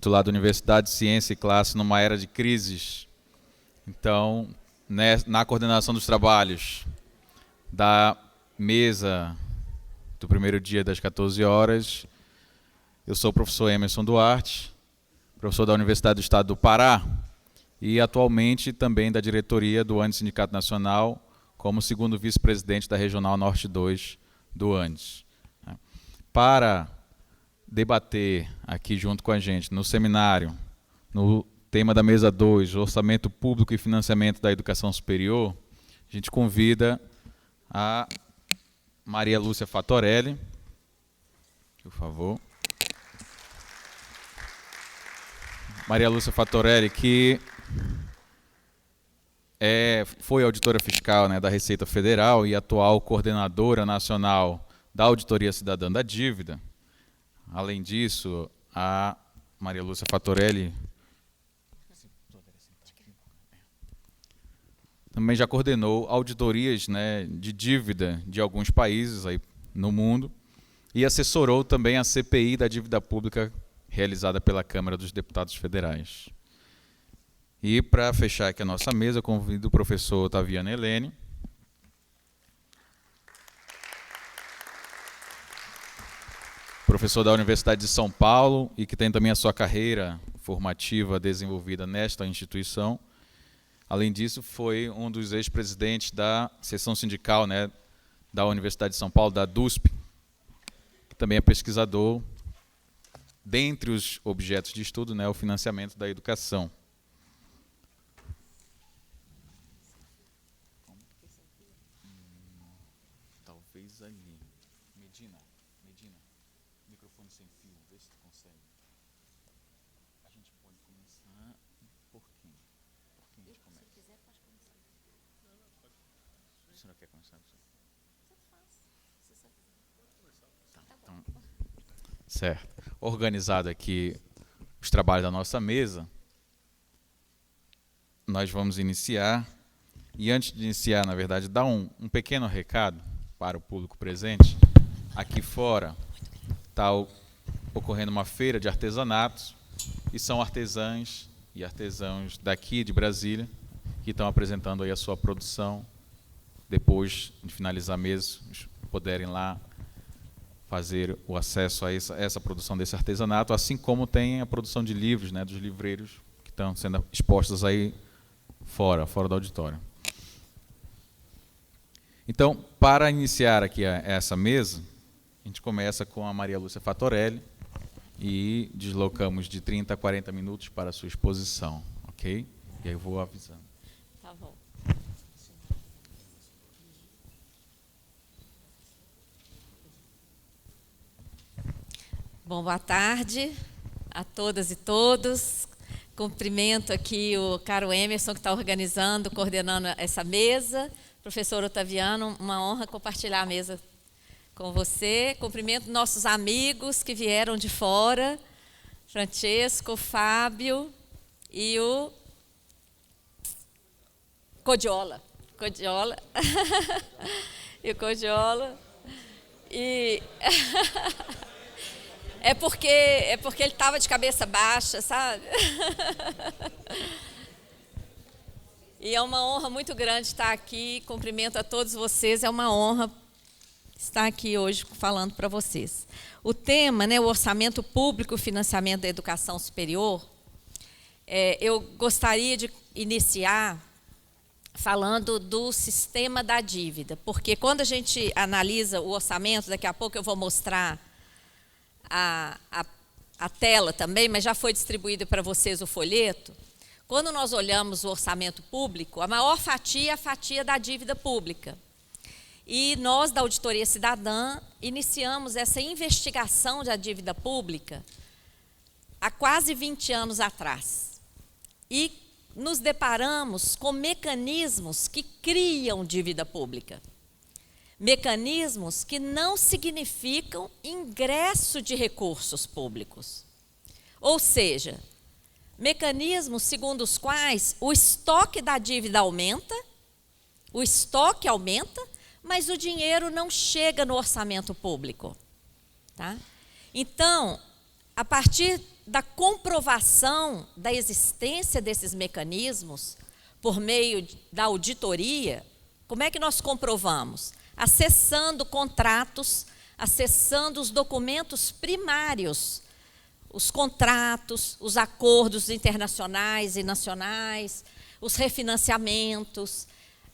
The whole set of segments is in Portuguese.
intitulado Universidade, Ciência e Classe numa Era de Crises. Então, na coordenação dos trabalhos da mesa do primeiro dia das 14 horas, eu sou o professor Emerson Duarte, professor da Universidade do Estado do Pará e atualmente também da diretoria do Andes Sindicato Nacional, como segundo vice-presidente da Regional Norte 2 do Andes. Para debater aqui junto com a gente no seminário, no tema da mesa 2, Orçamento Público e Financiamento da Educação Superior, a gente convida a Maria Lúcia Fatorelli, por favor. Maria Lúcia Fatorelli, que foi auditora fiscal, né, da Receita Federal e atual coordenadora nacional da Auditoria Cidadã da Dívida. Além disso, a Maria Lúcia Fatorelli também já coordenou auditorias, né, de dívida de alguns países aí no mundo e assessorou também a CPI da dívida pública realizada pela Câmara dos Deputados Federais. E, para fechar aqui a nossa mesa, eu convido o professor Otaviano Helene, professor da Universidade de São Paulo e que tem também a sua carreira formativa desenvolvida nesta instituição. Além disso, foi um dos ex-presidentes da seção sindical, né, da Universidade de São Paulo, da DUSP, que também é pesquisador, dentre os objetos de estudo, né, o financiamento da educação. Talvez ali. Medina, microfone sem fio, vê se tu consegue. A gente pode começar por quem? Por quem a gente começa? Se quiser, pode começar. A senhora quer começar? Tanto faz. Se você quiser. Tá, então, certo. Organizado aqui os trabalhos da nossa mesa, nós vamos iniciar. E antes de iniciar, na verdade, dar um pequeno recado para o público presente. Aqui fora está ocorrendo uma feira de artesanatos e são artesãs e artesãos daqui de Brasília que estão apresentando aí a sua produção. Depois de finalizar a mesa, puderem lá fazer o acesso a essa produção desse artesanato, assim como tem a produção de livros, né, dos livreiros que estão sendo expostos aí fora do auditório. Então, para iniciar aqui essa mesa, a gente começa com a Maria Lúcia Fatorelli e deslocamos de 30 a 40 minutos para a sua exposição, ok? E aí eu vou avisando. Tá bom. Bom, boa tarde a todas e todos. Cumprimento aqui o caro Emerson, que está organizando, coordenando essa mesa. Professor Otaviano, uma honra compartilhar a mesa com você. Cumprimento nossos amigos que vieram de fora, Francesco, Fábio e o Codiola. E o Codiola. E é porque ele estava de cabeça baixa, sabe? E é uma honra muito grande estar aqui. Cumprimento a todos vocês. É uma honra estar aqui hoje falando para vocês. O tema, né, o orçamento público e financiamento da educação superior, eu gostaria de iniciar falando do sistema da dívida, porque quando a gente analisa o orçamento, daqui a pouco eu vou mostrar a tela também, mas já foi distribuído para vocês o folheto. Quando nós olhamos o orçamento público, a maior fatia é a fatia da dívida pública. E nós, da Auditoria Cidadã, iniciamos essa investigação da dívida pública há quase 20 anos atrás. E nos deparamos com mecanismos que criam dívida pública. Mecanismos que não significam ingresso de recursos públicos. Ou seja, mecanismos segundo os quais o estoque da dívida aumenta, mas o dinheiro não chega no orçamento público. Tá? Então, a partir da comprovação da existência desses mecanismos por meio da auditoria, como é que nós comprovamos? Acessando contratos, acessando os documentos primários, os contratos, os acordos internacionais e nacionais, os refinanciamentos,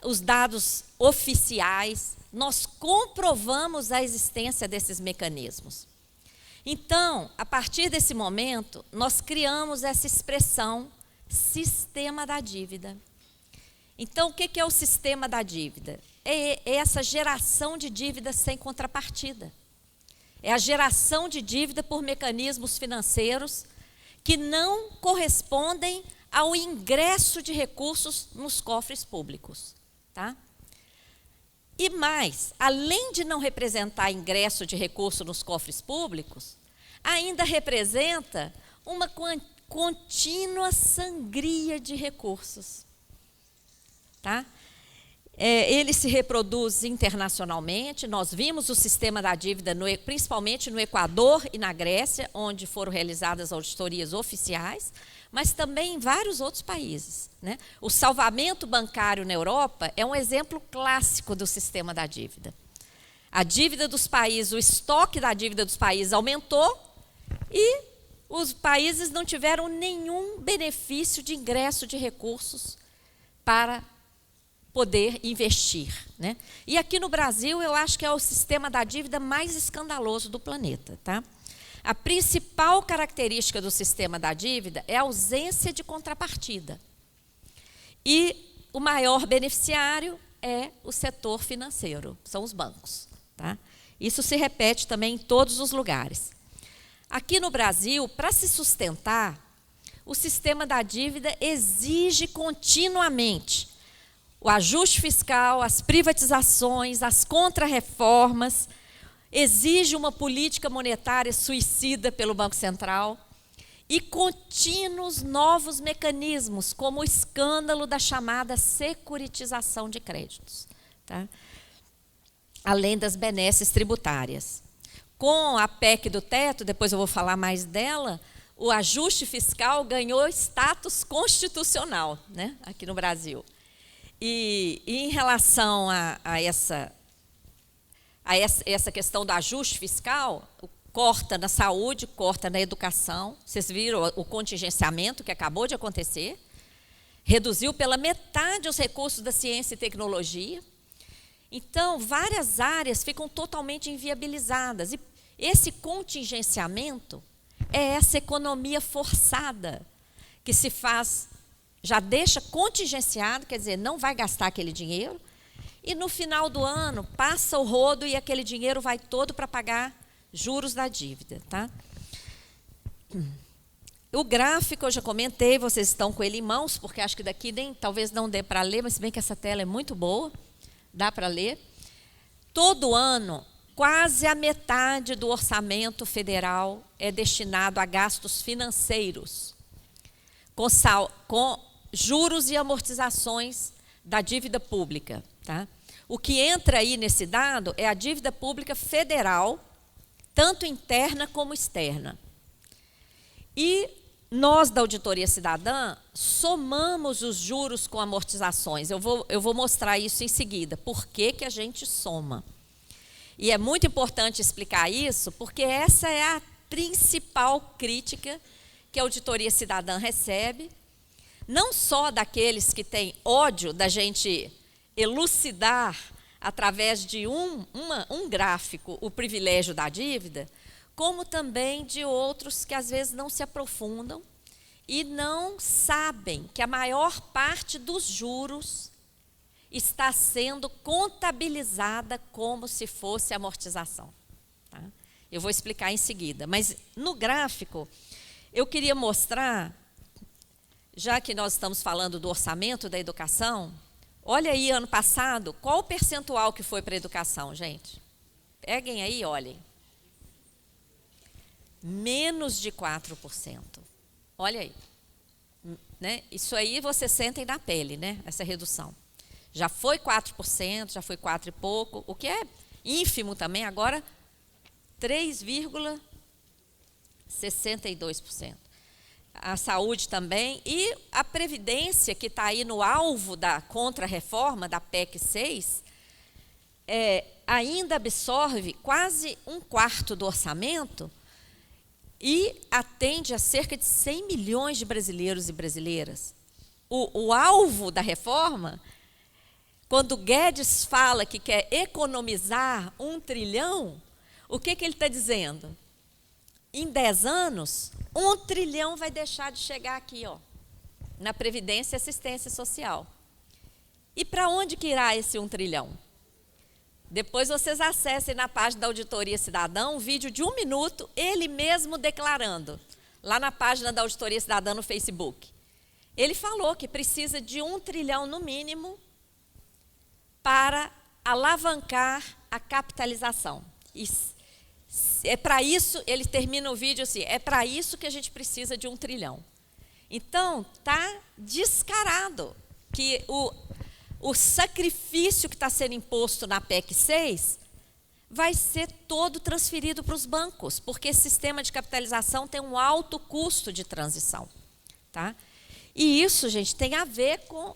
os dados oficiais, nós comprovamos a existência desses mecanismos. Então, a partir desse momento, nós criamos essa expressão sistema da dívida. Então, o que é o sistema da dívida? É essa geração de dívida sem contrapartida. É a geração de dívida por mecanismos financeiros que não correspondem ao ingresso de recursos nos cofres públicos. Tá? E mais, além de não representar ingresso de recurso nos cofres públicos, ainda representa uma contínua sangria de recursos. Tá? Ele se reproduz internacionalmente. Nós vimos o sistema da dívida, principalmente no Equador e na Grécia, onde foram realizadas auditorias oficiais, mas também em vários outros países. Né? O salvamento bancário na Europa é um exemplo clássico do sistema da dívida. A dívida dos países, o estoque da dívida dos países aumentou e os países não tiveram nenhum benefício de ingresso de recursos para poder investir. Né? E aqui no Brasil, eu acho que é o sistema da dívida mais escandaloso do planeta. Tá? A principal característica do sistema da dívida é a ausência de contrapartida. E o maior beneficiário é o setor financeiro, são os bancos. Tá? Isso se repete também em todos os lugares. Aqui no Brasil, para se sustentar, o sistema da dívida exige continuamente o ajuste fiscal, as privatizações, as contrarreformas, exige uma política monetária suicida pelo Banco Central e contínuos novos mecanismos, como o escândalo da chamada securitização de créditos, tá? Além das benesses tributárias. Com a PEC do teto, depois eu vou falar mais dela, o ajuste fiscal ganhou status constitucional, né, aqui no Brasil. E em relação a essa questão do ajuste fiscal, corta na saúde, corta na educação. Vocês viram o contingenciamento que acabou de acontecer? Reduziu pela metade os recursos da ciência e tecnologia. Então, várias áreas ficam totalmente inviabilizadas. E esse contingenciamento é essa economia forçada que se faz, já deixa contingenciado, quer dizer, não vai gastar aquele dinheiro, e no final do ano passa o rodo e aquele dinheiro vai todo para pagar juros da dívida. Tá? O gráfico eu já comentei, vocês estão com ele em mãos, porque acho que daqui talvez não dê para ler, mas se bem que essa tela é muito boa, dá para ler. Todo ano, quase a metade do orçamento federal é destinado a gastos financeiros, com juros e amortizações da dívida pública. Tá? O que entra aí nesse dado é a dívida pública federal, tanto interna como externa. E nós, da Auditoria Cidadã, somamos os juros com amortizações. Eu vou mostrar isso em seguida, por que a gente soma. E é muito importante explicar isso, porque essa é a principal crítica que a Auditoria Cidadã recebe, não só daqueles que têm ódio da gente elucidar através de um gráfico o privilégio da dívida, como também de outros que às vezes não se aprofundam e não sabem que a maior parte dos juros está sendo contabilizada como se fosse amortização. Tá? Eu vou explicar em seguida, mas no gráfico eu queria mostrar, já que nós estamos falando do orçamento da educação, olha aí, ano passado, qual o percentual que foi para a educação, gente? Peguem aí, olhem. Menos de 4%. Olha aí. Né? Isso aí vocês sentem na pele, né? Essa redução. Já foi 4%, já foi 4 e pouco, o que é ínfimo também, agora 3,62%. a saúde também, e a Previdência, que está aí no alvo da contra-reforma, da PEC 6, ainda absorve quase 1/4 do orçamento e atende a cerca de 100 milhões de brasileiros e brasileiras. O alvo da reforma, quando Guedes fala que quer economizar 1 trilhão, o que ele está dizendo? Em 10 anos, 1 trilhão vai deixar de chegar aqui, ó, na Previdência e Assistência Social. E para onde que irá esse 1 trilhão? Depois vocês acessem na página da Auditoria Cidadã um vídeo de 1 minuto, ele mesmo declarando, lá na página da Auditoria Cidadã no Facebook. Ele falou que precisa de 1 trilhão no mínimo para alavancar a capitalização. É para isso, ele termina o vídeo assim, é para isso que a gente precisa de 1 trilhão. Então, está descarado que o sacrifício que está sendo imposto na PEC 6 vai ser todo transferido para os bancos, porque esse sistema de capitalização tem um alto custo de transição. Tá? E isso, gente, tem a ver com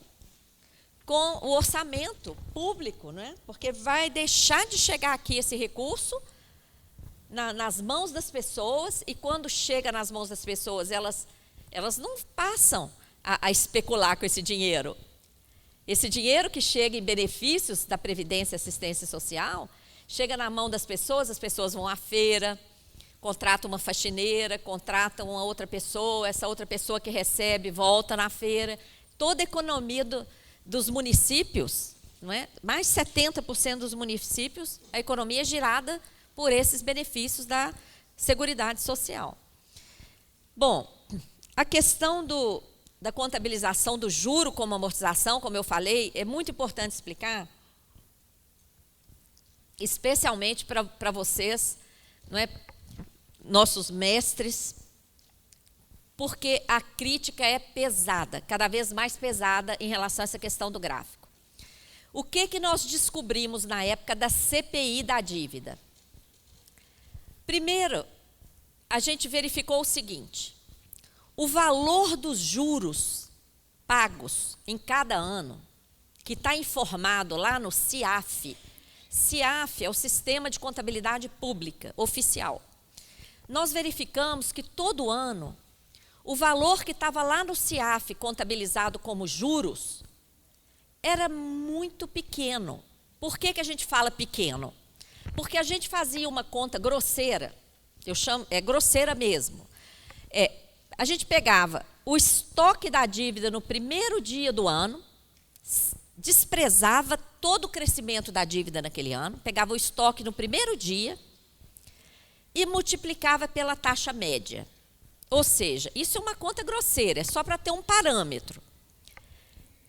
o orçamento público, né? Porque vai deixar de chegar aqui esse recurso nas mãos das pessoas, e quando chega nas mãos das pessoas, elas não passam a especular com esse dinheiro. Esse dinheiro que chega em benefícios da Previdência e Assistência Social, chega na mão das pessoas, as pessoas vão à feira, contratam uma faxineira, contratam uma outra pessoa, essa outra pessoa que recebe volta na feira. Toda a economia dos municípios, não é? Mais de 70% dos municípios, a economia é girada por esses benefícios da Seguridade Social. Bom, a questão da contabilização do juro como amortização, como eu falei, é muito importante explicar, especialmente para vocês, não é, nossos mestres, porque a crítica é pesada, cada vez mais pesada em relação a essa questão do gráfico. O que nós descobrimos na época da CPI da dívida? Primeiro, a gente verificou o seguinte: o valor dos juros pagos em cada ano, que está informado lá no CIAF. CIAF é o Sistema de Contabilidade Pública Oficial. Nós verificamos que todo ano, o valor que estava lá no CIAF contabilizado como juros era muito pequeno. Por que a gente fala pequeno? Porque a gente fazia uma conta grosseira, eu chamo, é grosseira mesmo. A gente pegava o estoque da dívida no primeiro dia do ano, desprezava todo o crescimento da dívida naquele ano, pegava o estoque no primeiro dia e multiplicava pela taxa média. Ou seja, isso é uma conta grosseira, é só para ter um parâmetro.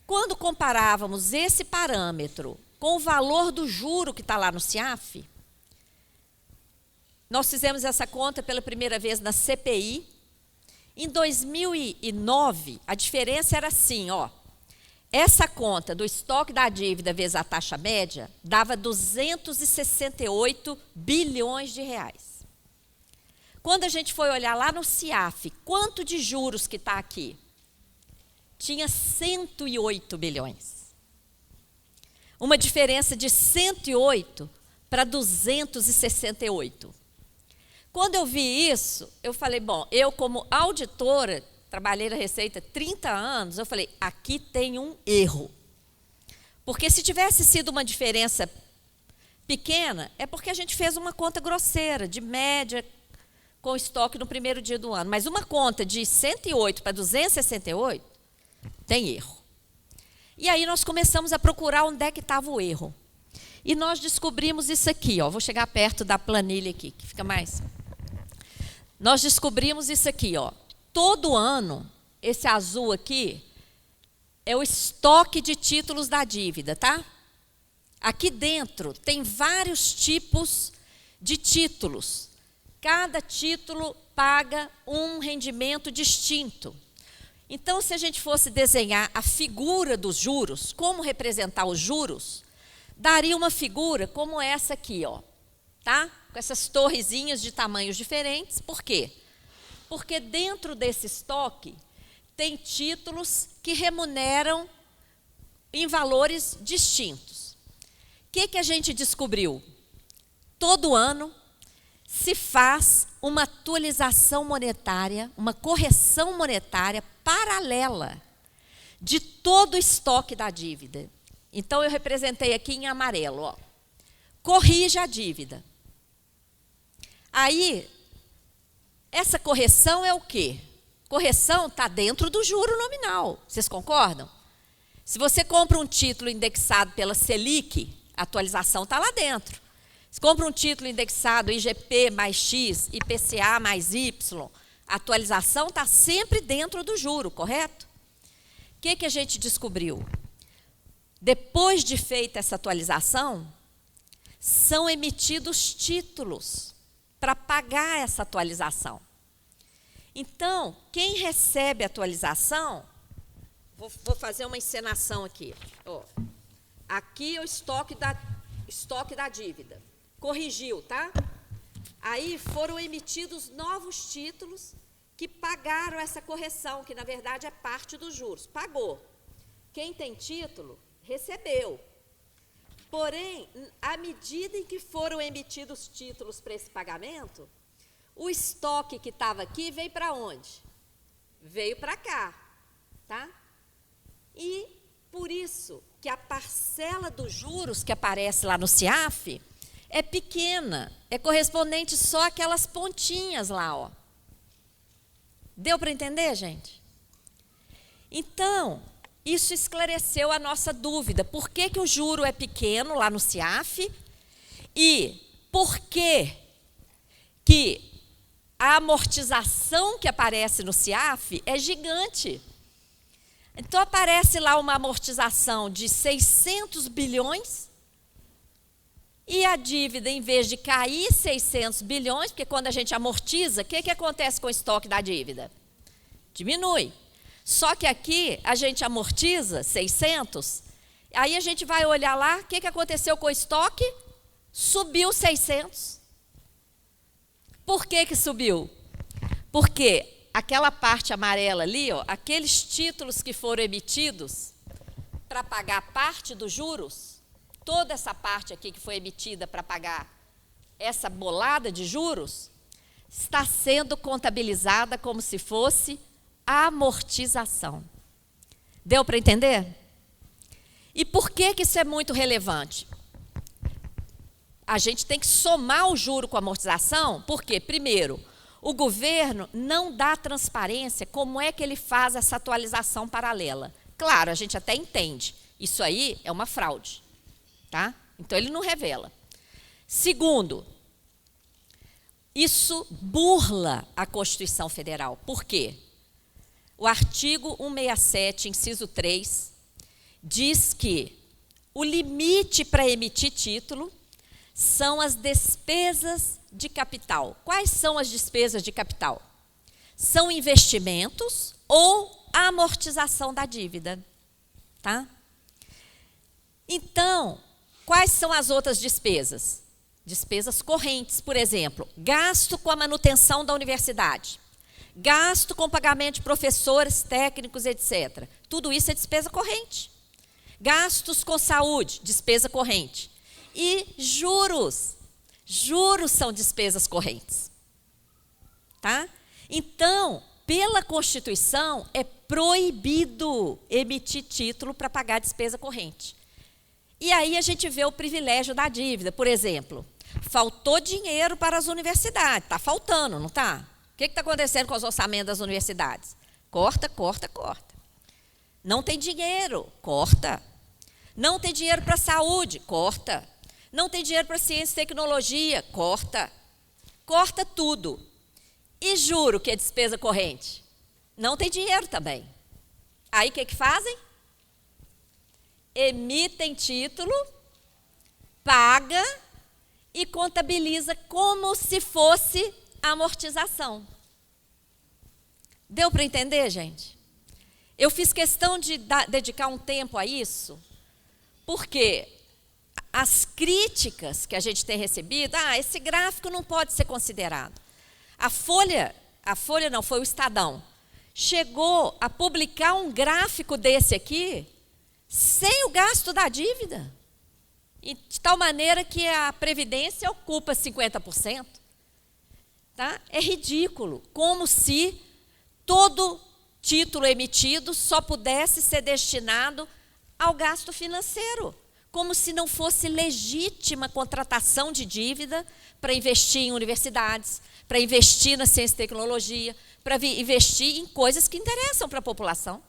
Quando comparávamos esse parâmetro com o valor do juro que está lá no CIAF, nós fizemos essa conta pela primeira vez na CPI. Em 2009, a diferença era assim, ó. Essa conta do estoque da dívida vezes a taxa média dava 268 bilhões de reais. Quando a gente foi olhar lá no CIAF, quanto de juros que está aqui? Tinha 108 bilhões. Uma diferença de 108 para 268. Quando eu vi isso, eu falei, bom, eu como auditora, trabalhei na Receita 30 anos, eu falei, aqui tem um erro. Porque se tivesse sido uma diferença pequena, é porque a gente fez uma conta grosseira, de média, com estoque no primeiro dia do ano. Mas uma conta de 108 para 268, tem erro. E aí nós começamos a procurar onde é que estava o erro. E nós descobrimos isso aqui, ó. Vou chegar perto da planilha aqui, que fica mais. Nós descobrimos isso aqui, ó. Todo ano, esse azul aqui é o estoque de títulos da dívida, tá? Aqui dentro tem vários tipos de títulos. Cada título paga um rendimento distinto. Então, se a gente fosse desenhar a figura dos juros, como representar os juros, daria uma figura como essa aqui, ó, tá? Com essas torrezinhas de tamanhos diferentes. Por quê? porque dentro desse estoque tem títulos que remuneram em valores distintos. O que a gente descobriu? Todo ano se faz uma atualização monetária, uma correção monetária paralela de todo o estoque da dívida. Então, eu representei aqui em amarelo, ó. Corrija a dívida. Aí, essa correção é o quê? Correção está dentro do juro nominal. Vocês concordam? Se você compra um título indexado pela Selic, a atualização está lá dentro. Se compra um título indexado IGP mais X, IPCA mais Y, a atualização está sempre dentro do juro, correto? O que a gente descobriu? Depois de feita essa atualização, são emitidos títulos para pagar essa atualização. Então, quem recebe a atualização, vou fazer uma encenação aqui. Ó, aqui é o estoque da dívida. Corrigiu, tá? Aí foram emitidos novos títulos que pagaram essa correção, que na verdade é parte dos juros. Pagou. Quem tem título, recebeu. Porém, à medida em que foram emitidos títulos para esse pagamento, o estoque que estava aqui veio para onde? Veio para cá, tá? E por isso que a parcela dos juros que aparece lá no CIAF é pequena, é correspondente só àquelas pontinhas lá, ó. Deu para entender, gente? Então, isso esclareceu a nossa dúvida. Por que o juro é pequeno lá no CIAF e por que a amortização que aparece no CIAF é gigante? Então, aparece lá uma amortização de 600 bilhões e a dívida, em vez de cair 600 bilhões, porque quando a gente amortiza, o que acontece com o estoque da dívida? Diminui. Só que aqui a gente amortiza 600, aí a gente vai olhar lá, o que aconteceu com o estoque? Subiu 600. Por que subiu? Porque aquela parte amarela ali, ó, aqueles títulos que foram emitidos para pagar parte dos juros, toda essa parte aqui que foi emitida para pagar essa bolada de juros, está sendo contabilizada como se fosse amortização. Deu para entender? E por que isso é muito relevante? A gente tem que somar o juro com a amortização, porque, primeiro, o governo não dá transparência como é que ele faz essa atualização paralela. Claro, a gente até entende, isso aí é uma fraude, tá? Então, ele não revela. Segundo, isso burla a Constituição Federal. Por quê? O artigo 167, inciso 3, diz que o limite para emitir título são as despesas de capital. Quais são as despesas de capital? São investimentos ou a amortização da dívida, tá? Então, quais são as outras despesas? Despesas correntes, por exemplo, gasto com a manutenção da universidade, gasto com pagamento de professores, técnicos, etc. Tudo isso é despesa corrente. Gastos com saúde, despesa corrente. E juros. Juros são despesas correntes. Tá? Então, pela Constituição, é proibido emitir título para pagar despesa corrente. E aí a gente vê o privilégio da dívida. Por exemplo, faltou dinheiro para as universidades. Está faltando, não está? O que está acontecendo com os orçamentos das universidades? Corta, corta, corta. Não tem dinheiro, corta. Não tem dinheiro para a saúde, corta. Não tem dinheiro para ciência e tecnologia, corta. Corta tudo. E juro que é despesa corrente? Não tem dinheiro também. Aí o que fazem? Emitem título, paga e contabiliza como se fosse amortização. Deu para entender, gente? Eu fiz questão de dedicar um tempo a isso, porque as críticas que a gente tem recebido, esse gráfico não pode ser considerado. A folha a Folha não, foi o Estadão, chegou a publicar um gráfico desse aqui, sem o gasto da dívida. De tal maneira que a Previdência ocupa 50%. Tá? É ridículo, como se todo título emitido só pudesse ser destinado ao gasto financeiro, como se não fosse legítima contratação de dívida para investir em universidades, para investir na ciência e tecnologia, para investir em coisas que interessam para a população.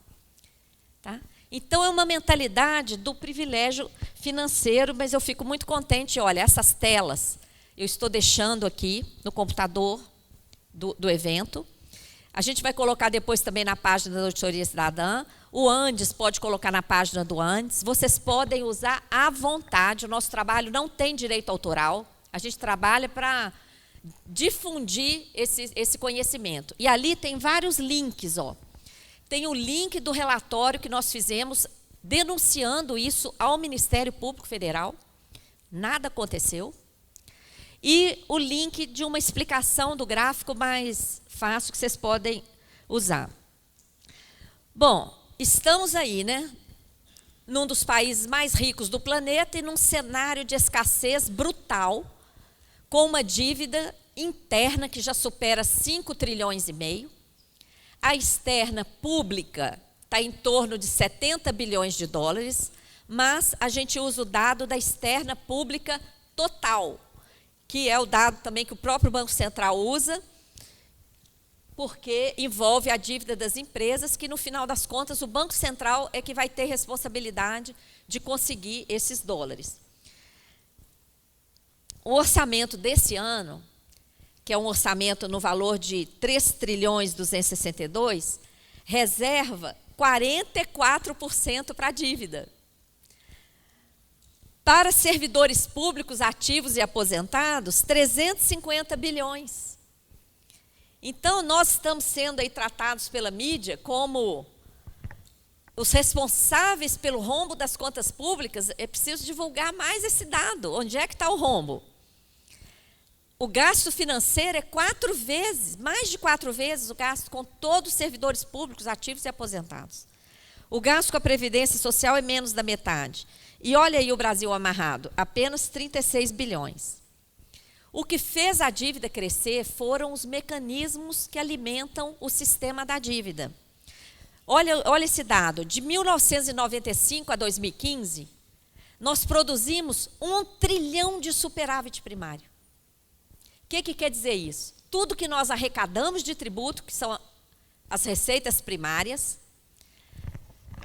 Tá? Então, é uma mentalidade do privilégio financeiro, mas eu fico muito contente. Olha, essas telas eu estou deixando aqui no computador do evento. A gente vai colocar depois também na página da Auditoria Cidadã. O Andes pode colocar na página do Andes. Vocês podem usar à vontade. O nosso trabalho não tem direito autoral. A gente trabalha para difundir esse conhecimento. E ali tem vários links. Ó. Tem o link do relatório que nós fizemos denunciando isso ao Ministério Público Federal. Nada aconteceu. E o link de uma explicação do gráfico mais fácil que vocês podem usar. Bom, estamos aí, né? Num dos países mais ricos do planeta e num cenário de escassez brutal, com uma dívida interna que já supera 5,5 trilhões. A externa pública está em torno de 70 bilhões de dólares, mas a gente usa o dado da externa pública total, que é o dado também que o próprio Banco Central usa, porque envolve a dívida das empresas, que no final das contas o Banco Central é que vai ter responsabilidade de conseguir esses dólares. O orçamento desse ano, que é um orçamento no valor de 3 trilhões 262, reserva 44% para a dívida. Para servidores públicos ativos e aposentados, 350 bilhões. Então, nós estamos sendo aí tratados pela mídia como os responsáveis pelo rombo das contas públicas. É preciso divulgar mais esse dado. Onde é que está o rombo? O gasto financeiro é 4 vezes, mais de 4 vezes o gasto com todos os servidores públicos ativos e aposentados. O gasto com a Previdência Social é menos da metade. E olha aí o Brasil amarrado, apenas 36 bilhões. O que fez a dívida crescer foram os mecanismos que alimentam o sistema da dívida. Olha esse dado, de 1995 a 2015, nós produzimos 1 trilhão de superávit primário. O que quer dizer isso? Tudo que nós arrecadamos de tributo, que são as receitas primárias,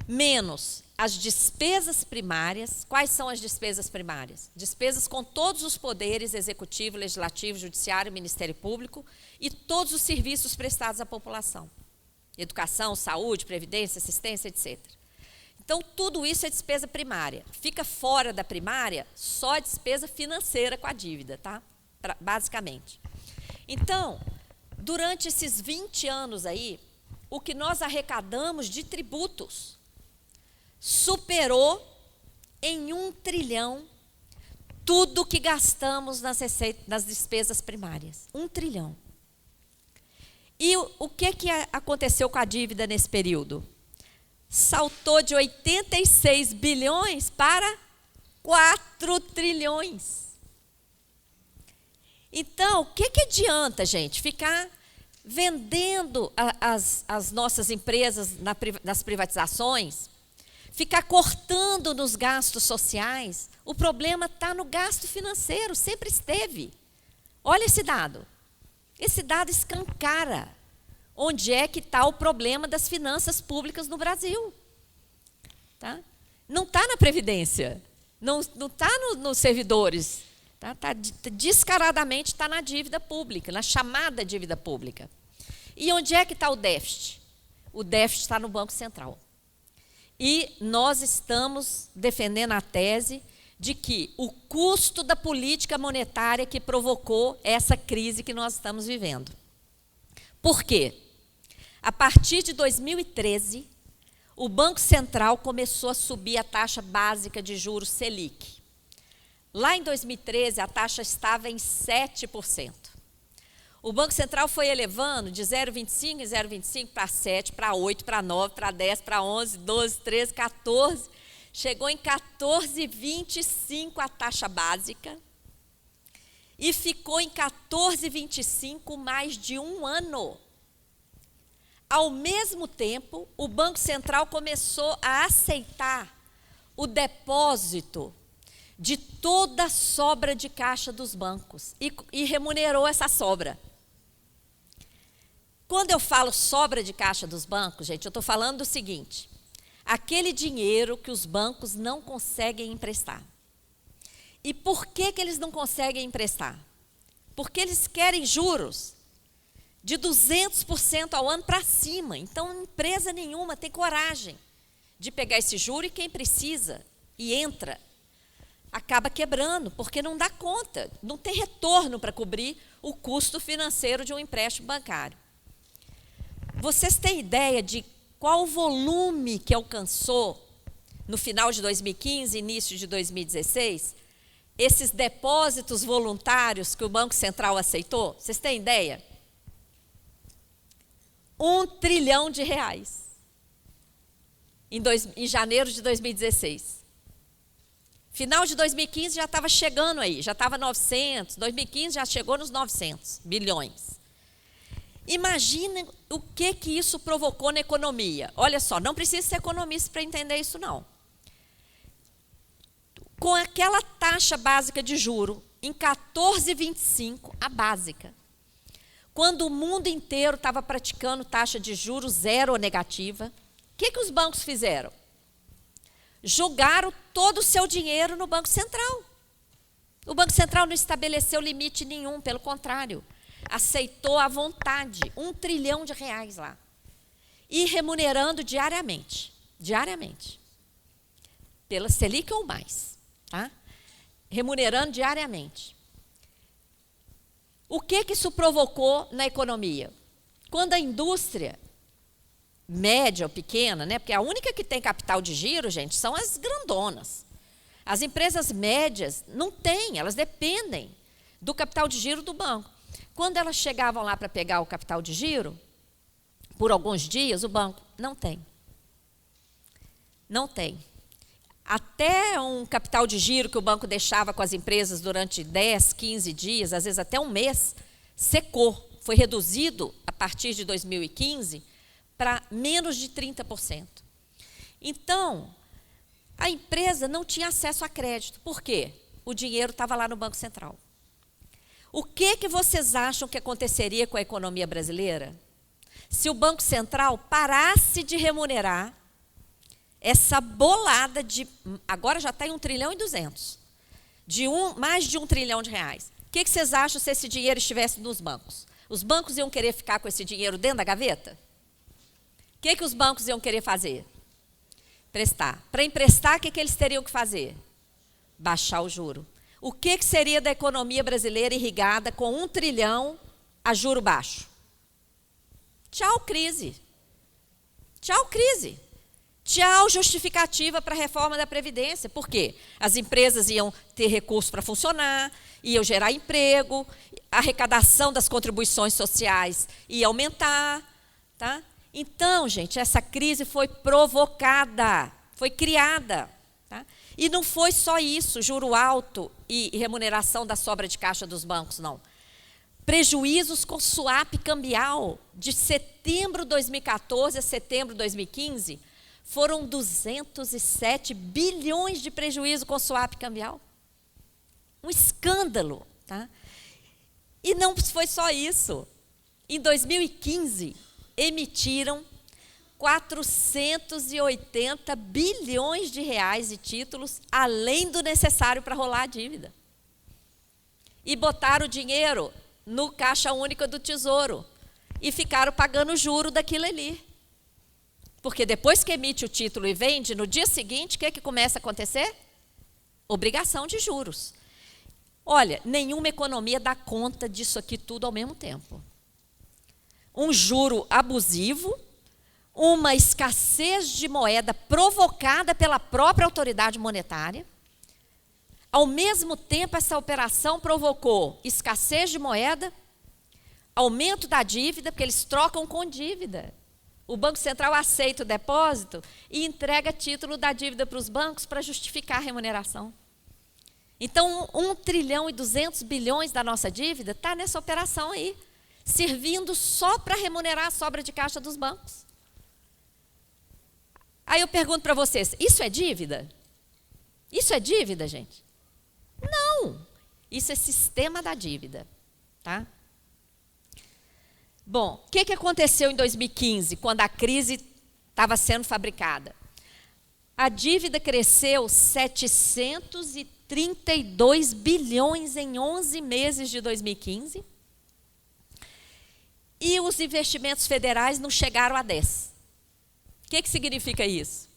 menos as despesas primárias. Quais são as despesas primárias? Despesas com todos os poderes, executivo, legislativo, judiciário, Ministério Público e todos os serviços prestados à população. Educação, saúde, previdência, assistência, etc. Então, tudo isso é despesa primária. Fica fora da primária só a despesa financeira com a dívida, tá? Basicamente. Então, durante esses 20 anos aí, o que nós arrecadamos de tributos superou em 1 trilhão tudo que gastamos nas despesas primárias. 1 trilhão. E o que aconteceu com a dívida nesse período? Saltou de 86 bilhões para 4 trilhões. Então, o que adianta, gente, ficar vendendo as nossas empresas nas privatizações, ficar cortando nos gastos sociais? O problema está no gasto financeiro, sempre esteve. Olha esse dado. Esse dado escancara onde é que está o problema das finanças públicas no Brasil. Tá? Não está na Previdência, não está nos servidores. Descaradamente está na dívida pública, na chamada dívida pública. E onde é que está o déficit? O déficit está no Banco Central. E nós estamos defendendo a tese de que o custo da política monetária que provocou essa crise que nós estamos vivendo. Por quê? A partir de 2013, o Banco Central começou a subir a taxa básica de juros Selic. Lá em 2013, a taxa estava em 7%. O Banco Central foi elevando de 0,25 em 0,25 para 7, para 8, para 9, para 10, para 11, 12, 13, 14. Chegou em 14,25 a taxa básica e ficou em 14,25 mais de um ano. Ao mesmo tempo, o Banco Central começou a aceitar o depósito de toda a sobra de caixa dos bancos e remunerou essa sobra. Quando eu falo sobra de caixa dos bancos, gente, eu estou falando do seguinte: aquele dinheiro que os bancos não conseguem emprestar. E por que eles não conseguem emprestar? Porque eles querem juros de 200% ao ano para cima. Então, empresa nenhuma tem coragem de pegar esse juro e quem precisa e entra, acaba quebrando, porque não dá conta, não tem retorno para cobrir o custo financeiro de um empréstimo bancário. Vocês têm ideia de qual o volume que alcançou no final de 2015, início de 2016, esses depósitos voluntários que o Banco Central aceitou? Vocês têm ideia? R$1 trilhão em janeiro de 2016. Final de 2015 já estava chegando aí, já estava 900, 2015 já chegou nos 900 bilhões. Imagina o que isso provocou na economia. Olha só, não precisa ser economista para entender isso, não. Com aquela taxa básica de juro em 14,25, a básica, quando o mundo inteiro estava praticando taxa de juros zero ou negativa, o que os bancos fizeram? Jogaram todo o seu dinheiro no Banco Central. O Banco Central não estabeleceu limite nenhum, pelo contrário, aceitou à vontade R$1 trilhão lá. E remunerando diariamente, pela Selic ou mais, tá? Remunerando diariamente. O que isso provocou na economia? Quando a indústria média ou pequena, né, porque a única que tem capital de giro, gente, são as grandonas. As empresas médias não têm, elas dependem do capital de giro do banco. Quando elas chegavam lá para pegar o capital de giro, por alguns dias, o banco não tem. Não tem. Até um capital de giro que o banco deixava com as empresas durante 10, 15 dias, às vezes até um mês, secou. Foi reduzido, a partir de 2015, para menos de 30%. Então, a empresa não tinha acesso a crédito. Por quê? O dinheiro estava lá no Banco Central. O que vocês acham que aconteceria com a economia brasileira se o Banco Central parasse de remunerar essa bolada de... Agora já está em 1 trilhão e 200. Mais de R$1 trilhão. O que vocês acham se esse dinheiro estivesse nos bancos? Os bancos iam querer ficar com esse dinheiro dentro da gaveta? O que os bancos iam querer fazer? Prestar. Para emprestar, o que eles teriam que fazer? Baixar o juro. O que seria da economia brasileira irrigada com 1 trilhão a juro baixo? Tchau, crise. Tchau, crise. Tchau, justificativa para a reforma da Previdência. Por quê? As empresas iam ter recursos para funcionar, iam gerar emprego, a arrecadação das contribuições sociais ia aumentar, tá? Então, gente, essa crise foi provocada, foi criada. Tá? E não foi só isso, juro alto e remuneração da sobra de caixa dos bancos, não. Prejuízos com swap cambial de setembro de 2014 a setembro de 2015 foram 207 bilhões de prejuízo com swap cambial. Um escândalo. Tá? E não foi só isso. Em 2015, emitiram 480 bilhões de reais de títulos, além do necessário para rolar a dívida. E botaram o dinheiro no Caixa Única do Tesouro e ficaram pagando o juro daquilo ali. Porque depois que emite o título e vende, no dia seguinte, o que começa a acontecer? Obrigação de juros. Olha, nenhuma economia dá conta disso aqui tudo ao mesmo tempo. Um juro abusivo, uma escassez de moeda provocada pela própria autoridade monetária. Ao mesmo tempo, essa operação provocou escassez de moeda, aumento da dívida, porque eles trocam com dívida. O Banco Central aceita o depósito e entrega título da dívida para os bancos para justificar a remuneração. Então, 1 trilhão e 200 bilhões da nossa dívida está nessa operação aí, servindo só para remunerar a sobra de caixa dos bancos. Aí eu pergunto para vocês, isso é dívida? Isso é dívida, gente? Não, isso é sistema da dívida, tá? Bom, o que aconteceu em 2015, quando a crise estava sendo fabricada? A dívida cresceu 732 bilhões em 11 meses de 2015 e os investimentos federais não chegaram a 10. O que significa isso?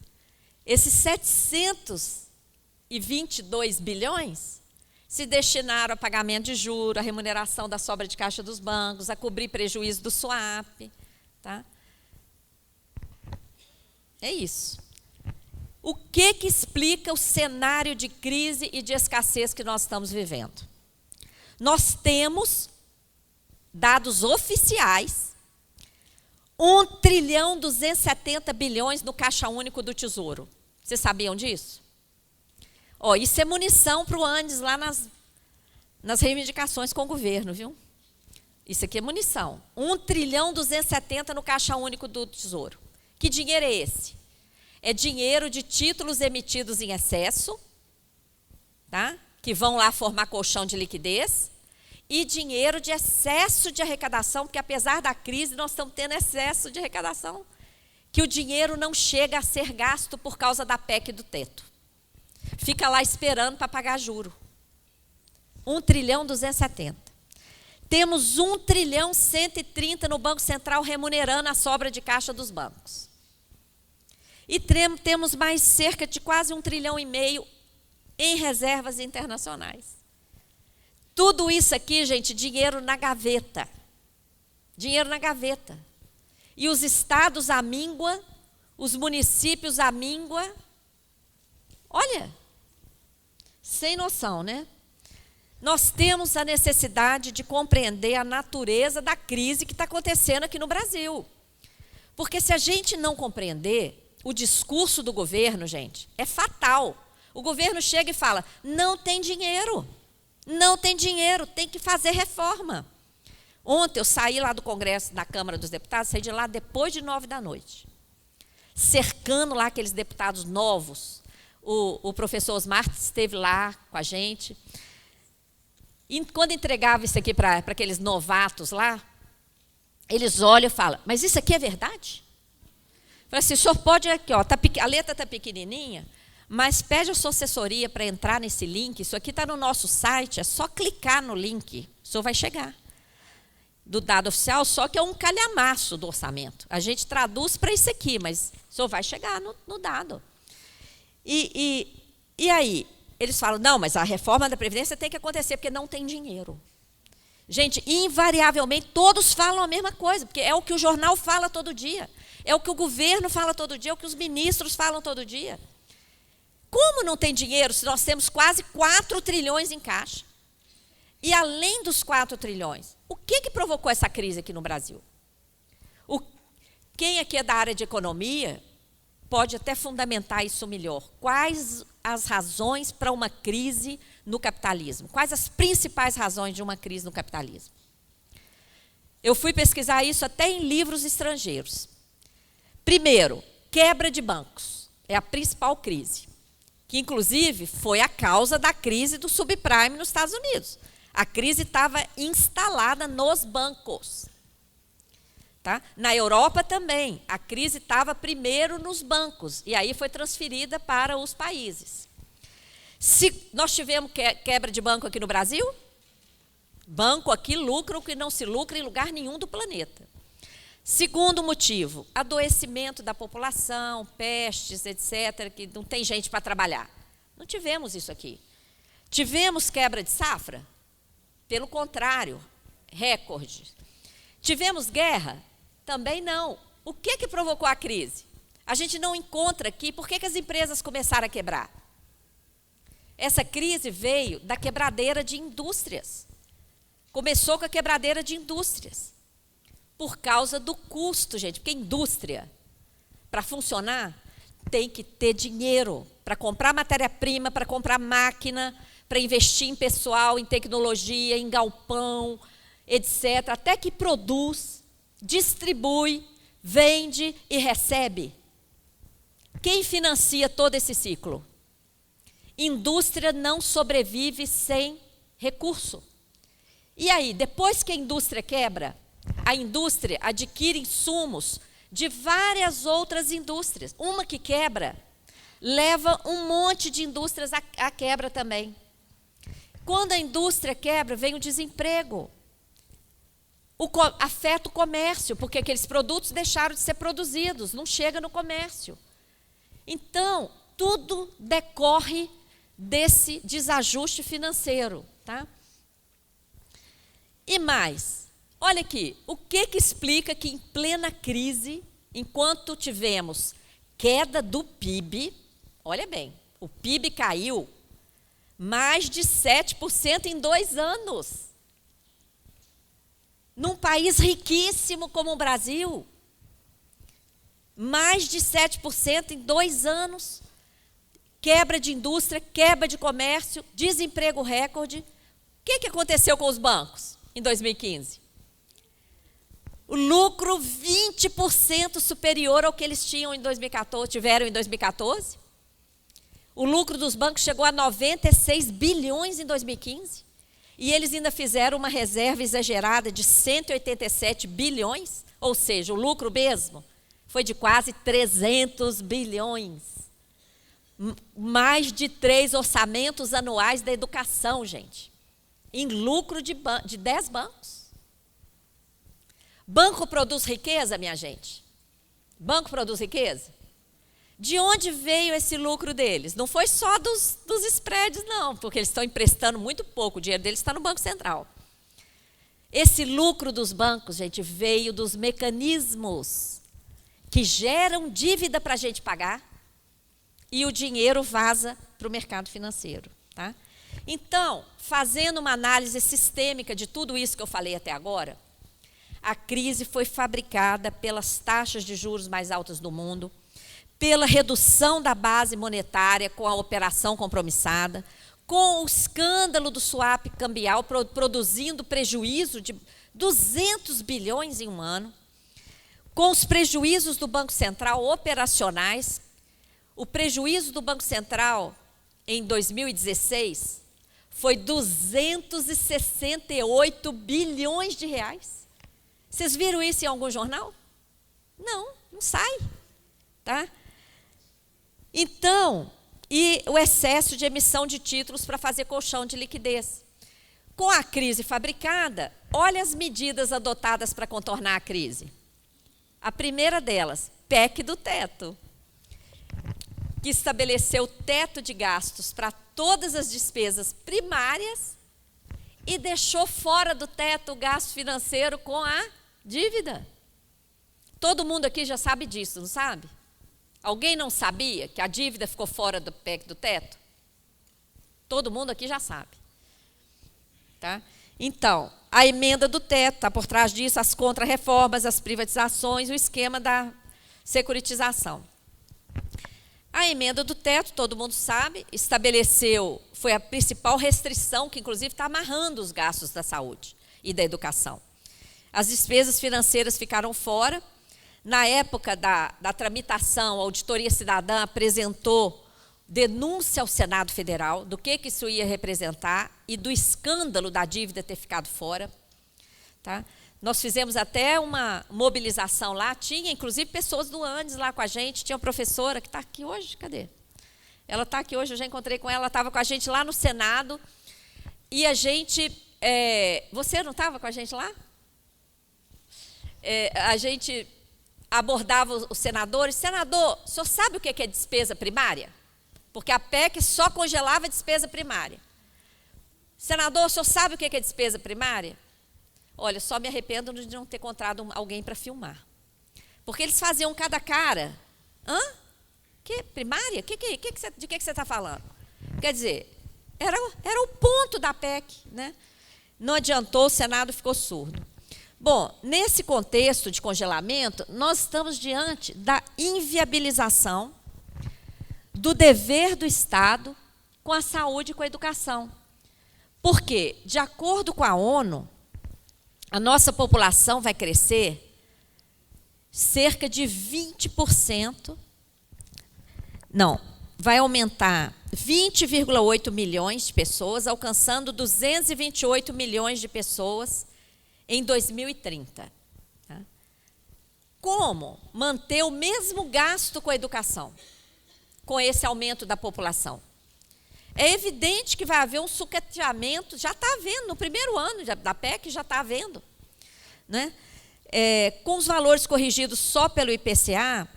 Esses 722 bilhões se destinaram a pagamento de juros, a remuneração da sobra de caixa dos bancos, a cobrir prejuízo do swap. Tá? É isso. O que explica o cenário de crise e de escassez que nós estamos vivendo? Nós temos dados oficiais, 1 trilhão 270 bilhões no Caixa Único do Tesouro. Vocês sabiam disso? Isso é munição para o Andes lá nas reivindicações com o governo, viu? Isso aqui é munição. 1 trilhão 270 no Caixa Único do Tesouro. Que dinheiro é esse? É dinheiro de títulos emitidos em excesso, tá? Que vão lá formar colchão de liquidez, e dinheiro de excesso de arrecadação, porque apesar da crise nós estamos tendo excesso de arrecadação, que o dinheiro não chega a ser gasto por causa da PEC do teto. Fica lá esperando para pagar juro. 1 trilhão 270. Temos 1 trilhão 130 no Banco Central remunerando a sobra de caixa dos bancos. E temos mais cerca de quase 1 trilhão e meio em reservas internacionais. Tudo isso aqui, gente, dinheiro na gaveta. Dinheiro na gaveta. E os estados à míngua, os municípios à míngua. Olha, sem noção, né? Nós temos a necessidade de compreender a natureza da crise que está acontecendo aqui no Brasil. Porque se a gente não compreender, o discurso do governo, gente, é fatal. O governo chega e fala, não tem dinheiro, tem que fazer reforma. Ontem eu saí lá do Congresso, da Câmara dos Deputados, saí de lá depois de 9 da noite, cercando lá aqueles deputados novos. O professor Osmar esteve lá com a gente. E quando entregava isso aqui para aqueles novatos lá, eles olham e falam, mas isso aqui é verdade? Fala assim, o senhor pode aqui, ó, a letra está pequenininha, mas pede a sua assessoria para entrar nesse link. Isso aqui está no nosso site, é só clicar no link, o senhor vai chegar. Do dado oficial, só que é um calhamaço do orçamento. A gente traduz para isso aqui, mas o senhor vai chegar no dado. E aí, eles falam, não, mas a reforma da Previdência tem que acontecer, porque não tem dinheiro. Gente, invariavelmente, todos falam a mesma coisa, porque é o que o jornal fala todo dia, é o que o governo fala todo dia, é o que os ministros falam todo dia. Como não tem dinheiro se nós temos quase 4 trilhões em caixa? E além dos 4 trilhões, o que provocou essa crise aqui no Brasil? Quem aqui é da área de economia pode até fundamentar isso melhor. Quais as razões para uma crise no capitalismo? Quais as principais razões de uma crise no capitalismo? Eu fui pesquisar isso até em livros estrangeiros. Primeiro, quebra de bancos. É a principal crise, que inclusive foi a causa da crise do subprime nos Estados Unidos. A crise estava instalada nos bancos. Tá? Na Europa também, a crise estava primeiro nos bancos, e aí foi transferida para os países. Se nós tivemos quebra de banco aqui no Brasil, banco aqui lucra o que não se lucra em lugar nenhum do planeta. Segundo motivo, adoecimento da população, pestes, etc., que não tem gente para trabalhar. Não tivemos isso aqui. Tivemos quebra de safra? Pelo contrário, recorde. Tivemos guerra? Também não. O que provocou a crise? A gente não encontra aqui por que as empresas começaram a quebrar. Essa crise veio da quebradeira de indústrias. Começou com a quebradeira de indústrias, por causa do custo, gente, porque indústria, para funcionar, tem que ter dinheiro para comprar matéria-prima, para comprar máquina, para investir em pessoal, em tecnologia, em galpão, etc., até que produz, distribui, vende e recebe. Quem financia todo esse ciclo? Indústria não sobrevive sem recurso. E aí, depois que a indústria quebra, a indústria adquire insumos de várias outras indústrias. Uma que quebra, leva um monte de indústrias à quebra também. Quando a indústria quebra, vem o desemprego. Afeta o comércio, porque aqueles produtos deixaram de ser produzidos, não chega no comércio. Então, tudo decorre desse desajuste financeiro, tá? E mais, olha aqui, o que explica que em plena crise, enquanto tivemos queda do PIB, olha bem, o PIB caiu mais de 7% em 2 anos. Num país riquíssimo como o Brasil, mais de 7% em 2 anos, quebra de indústria, quebra de comércio, desemprego recorde. O que aconteceu com os bancos em 2015? O lucro 20% superior ao que eles tinham em 2014, tiveram em 2014. O lucro dos bancos chegou a 96 bilhões em 2015. E eles ainda fizeram uma reserva exagerada de 187 bilhões, ou seja, o lucro mesmo foi de quase 300 bilhões. Mais de 3 orçamentos anuais da educação, gente. Em lucro de 10 bancos. Banco produz riqueza, minha gente? Banco produz riqueza? De onde veio esse lucro deles? Não foi só dos spreads, não, porque eles estão emprestando muito pouco, o dinheiro deles está no Banco Central. Esse lucro dos bancos, gente, veio dos mecanismos que geram dívida para a gente pagar e o dinheiro vaza para o mercado financeiro. Tá? Então, fazendo uma análise sistêmica de tudo isso que eu falei até agora, a crise foi fabricada pelas taxas de juros mais altas do mundo, pela redução da base monetária com a operação compromissada, com o escândalo do swap cambial produzindo prejuízo de 200 bilhões em um ano, com os prejuízos do Banco Central operacionais. O prejuízo do Banco Central em 2016 foi 268 bilhões de reais. Vocês viram isso em algum jornal? Não, não sai. Tá? Então, e o excesso de emissão de títulos para fazer colchão de liquidez. Com a crise fabricada, olha as medidas adotadas para contornar a crise. A primeira delas, PEC do teto, que estabeleceu teto de gastos para todas as despesas primárias e deixou fora do teto o gasto financeiro com a dívida. Todo mundo aqui já sabe disso, não sabe? Alguém não sabia que a dívida ficou fora do PEC do teto? Todo mundo aqui já sabe. Tá? Então, a emenda do teto, está por trás disso as contrarreformas, as privatizações, o esquema da securitização. A emenda do teto, todo mundo sabe, estabeleceu, foi a principal restrição que inclusive está amarrando os gastos da saúde e da educação. As despesas financeiras ficaram fora. Na época da tramitação, a Auditoria Cidadã apresentou denúncia ao Senado Federal do que isso ia representar e do escândalo da dívida ter ficado fora. Tá? Nós fizemos até uma mobilização lá, tinha inclusive pessoas do ANDES lá com a gente, tinha uma professora que está aqui hoje, cadê? Ela está aqui hoje, eu já encontrei com ela estava com a gente lá no Senado, e a gente, você não estava com a gente lá? A gente abordava os senadores, senador, o senhor sabe o que é despesa primária? Porque a PEC só congelava a despesa primária. Senador, o senhor sabe o que é despesa primária? Olha, só me arrependo de não ter encontrado alguém para filmar. Porque eles faziam cada cara. Hã? Que primária? De que você está falando? Quer dizer, era o ponto da PEC, né? Não adiantou, o Senado ficou surdo. Bom, nesse contexto de congelamento, nós estamos diante da inviabilização do dever do Estado com a saúde e com a educação. Porque, de acordo com a ONU, a nossa população vai crescer cerca de 20%, vai aumentar 20,8 milhões de pessoas, alcançando 228 milhões de pessoas em 2030. Tá? Como manter o mesmo gasto com a educação, com esse aumento da população? É evidente que vai haver um sucateamento, já está havendo, no primeiro ano da PEC já está havendo. Né? Com os valores corrigidos só pelo IPCA,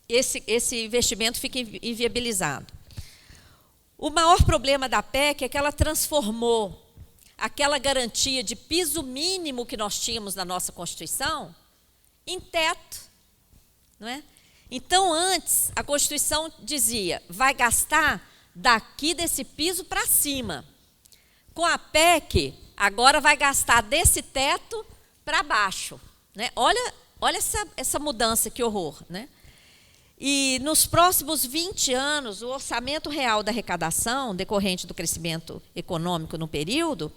esse investimento fica inviabilizado. O maior problema da PEC é que ela transformou aquela garantia de piso mínimo que nós tínhamos na nossa Constituição em teto. Não é? Então, antes, a Constituição dizia, vai gastar daqui desse piso para cima. Com a PEC, agora vai gastar desse teto para baixo. Né? Olha essa mudança, que horror. Né? E nos próximos 20 anos, o orçamento real da arrecadação, decorrente do crescimento econômico no período,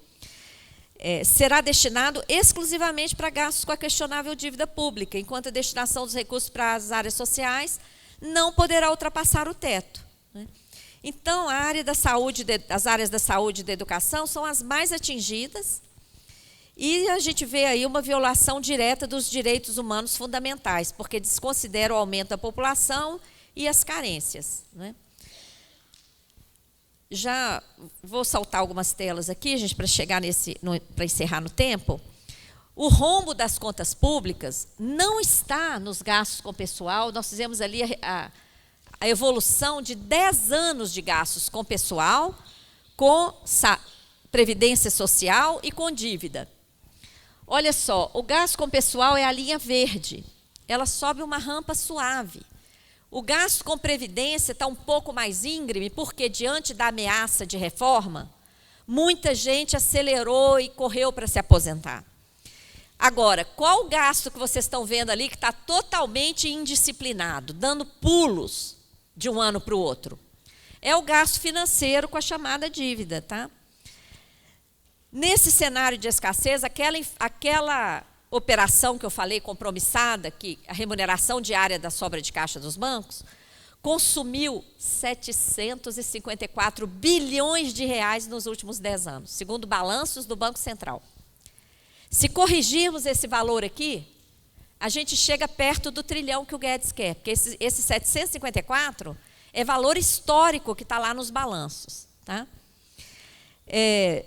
será destinado exclusivamente para gastos com a questionável dívida pública, enquanto a destinação dos recursos para as áreas sociais não poderá ultrapassar o teto. Né? Então, a área da saúde, as áreas da saúde e da educação são as mais atingidas, e a gente vê aí uma violação direta dos direitos humanos fundamentais, porque desconsidera o aumento da população e as carências. Né? Já vou saltar algumas telas aqui, gente, para chegar para encerrar no tempo. O rombo das contas públicas não está nos gastos com pessoal. Nós fizemos ali a evolução de 10 anos de gastos com pessoal, com previdência social e com dívida. Olha só, o gasto com pessoal é a linha verde. Ela sobe uma rampa suave. O gasto com previdência está um pouco mais íngreme, porque, diante da ameaça de reforma, muita gente acelerou e correu para se aposentar. Agora, qual o gasto que vocês estão vendo ali que está totalmente indisciplinado, dando pulos de um ano para o outro? É o gasto financeiro com a chamada dívida. Tá? Nesse cenário de escassez, aquela operação que eu falei, compromissada, que a remuneração diária da sobra de caixa dos bancos, consumiu 754 bilhões de reais nos últimos 10 anos, segundo balanços do Banco Central. Se corrigirmos esse valor aqui, a gente chega perto do trilhão que o Guedes quer, porque esse 754 é valor histórico que está lá nos balanços. Tá?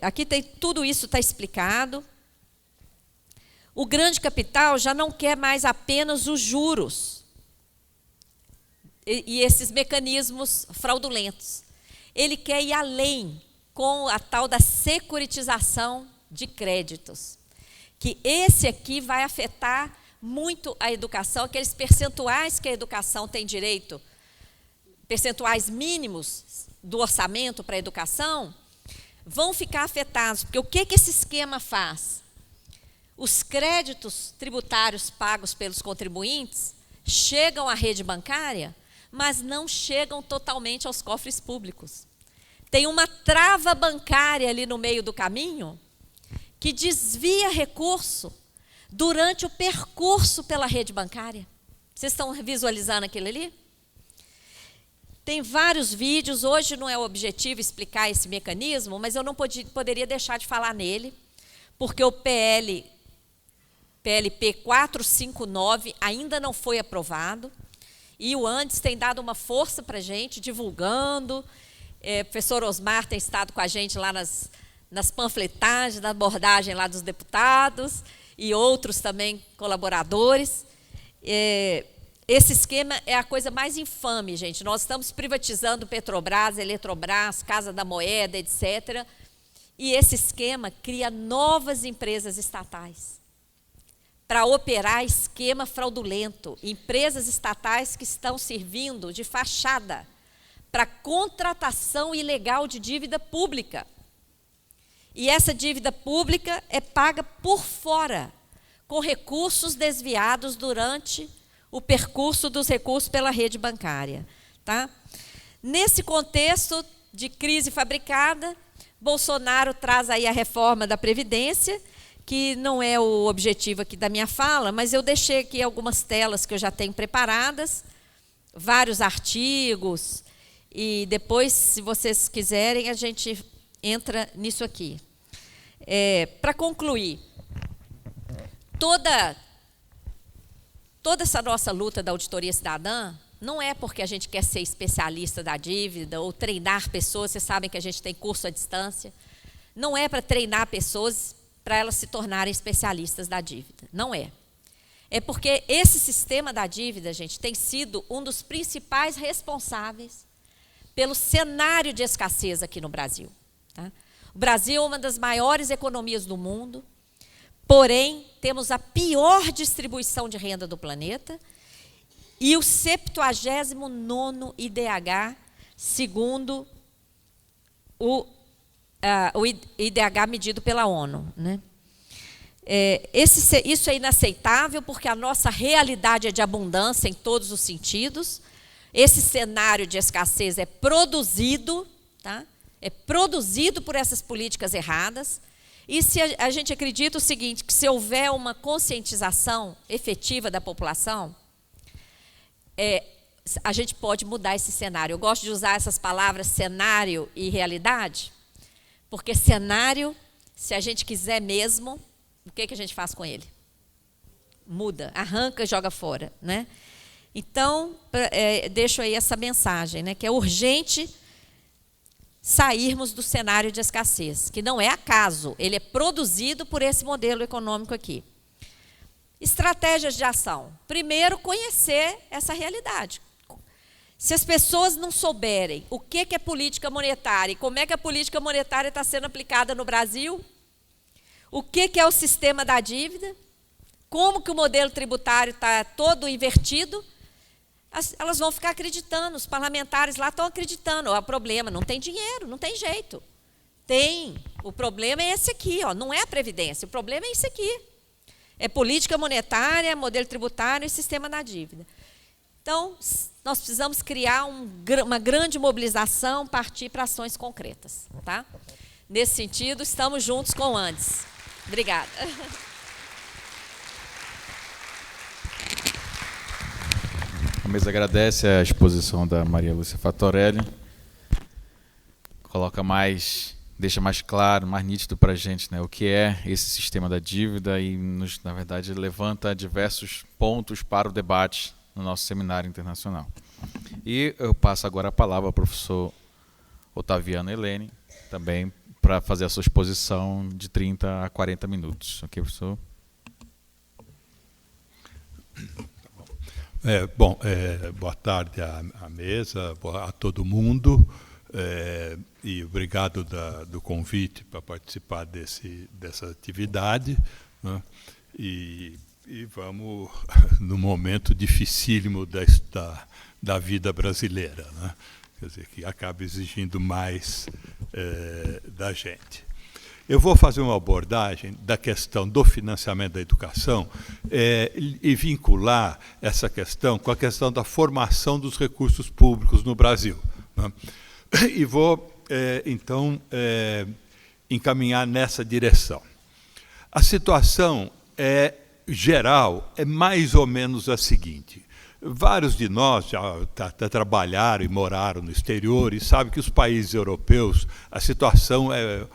Aqui tudo isso está explicado. O grande capital já não quer mais apenas os juros e esses mecanismos fraudulentos. Ele quer ir além com a tal da securitização de créditos. Que esse aqui vai afetar muito a educação, aqueles percentuais que a educação tem direito, percentuais mínimos do orçamento para a educação, vão ficar afetados. Porque o que esse esquema faz? Os créditos tributários pagos pelos contribuintes chegam à rede bancária, mas não chegam totalmente aos cofres públicos. Tem uma trava bancária ali no meio do caminho que desvia recurso durante o percurso pela rede bancária. Vocês estão visualizando aquilo ali? Tem vários vídeos, hoje não é o objetivo explicar esse mecanismo, mas eu não poderia deixar de falar nele, porque o PLP 459 ainda não foi aprovado, e o Andes tem dado uma força para a gente, divulgando. O professor Osmar tem estado com a gente lá nas panfletagens, na abordagem lá dos deputados, e outros também colaboradores. Esse esquema é a coisa mais infame, gente. Nós estamos privatizando Petrobras, Eletrobras, Casa da Moeda, etc. E esse esquema cria novas empresas estatais para operar esquema fraudulento. Empresas estatais que estão servindo de fachada para contratação ilegal de dívida pública. E essa dívida pública é paga por fora, com recursos desviados durante o percurso dos recursos pela rede bancária. Tá? Nesse contexto de crise fabricada, Bolsonaro traz aí a reforma da Previdência, que não é o objetivo aqui da minha fala, mas eu deixei aqui algumas telas que eu já tenho preparadas, vários artigos, e depois, se vocês quiserem, a gente entra nisso aqui. Para concluir, toda essa nossa luta da auditoria cidadã não é porque a gente quer ser especialista da dívida ou treinar pessoas, vocês sabem que a gente tem curso à distância, não é para treinar pessoas para elas se tornarem especialistas da dívida, não é. É porque esse sistema da dívida, gente, tem sido um dos principais responsáveis pelo cenário de escassez aqui no Brasil. Tá? O Brasil é uma das maiores economias do mundo, porém, temos a pior distribuição de renda do planeta e o 79º IDH, segundo o IDH medido pela ONU. Né? Isso é inaceitável porque a nossa realidade é de abundância em todos os sentidos. Esse cenário de escassez é produzido, tá? É produzido por essas políticas erradas. E se a gente acredita o seguinte, que se houver uma conscientização efetiva da população, a gente pode mudar esse cenário. Eu gosto de usar essas palavras cenário e realidade, porque cenário, se a gente quiser mesmo, o que a gente faz com ele? Muda, arranca e joga fora. Né? Então, deixo aí essa mensagem, né, que é urgente sairmos do cenário de escassez, que não é acaso, ele é produzido por esse modelo econômico aqui. Estratégias de ação. Primeiro, conhecer essa realidade. Se as pessoas não souberem o que é política monetária e como é que a política monetária está sendo aplicada no Brasil, o que é o sistema da dívida, como que o modelo tributário está todo invertido, elas vão ficar acreditando, os parlamentares lá estão acreditando. O problema, não tem dinheiro, não tem jeito. Tem, o problema é esse aqui, ó, não é a Previdência, o problema é isso aqui. É política monetária, modelo tributário e sistema da dívida. Então, nós precisamos criar uma grande mobilização, partir para ações concretas. Tá? Nesse sentido, estamos juntos com o Andes. Obrigada. A mesa agradece a exposição da Maria Lúcia Fattorelli. Deixa mais claro, mais nítido para a gente, né, o que é esse sistema da dívida e, na verdade, levanta diversos pontos para o debate no nosso seminário internacional. E eu passo agora a palavra ao professor Otaviano Helene, também para fazer a sua exposição de 30 a 40 minutos. Ok, professor? Boa tarde à mesa, a todo mundo, e obrigado do convite para participar dessa atividade. Né? E vamos no momento dificílimo da vida brasileira, né? Quer dizer, que acaba exigindo mais da gente. Eu vou fazer uma abordagem da questão do financiamento da educação e vincular essa questão com a questão da formação dos recursos públicos no Brasil. Né? E vou, então, encaminhar nessa direção. A situação geral é mais ou menos a seguinte. Vários de nós já trabalharam e moraram no exterior e sabem que os países europeus, a situação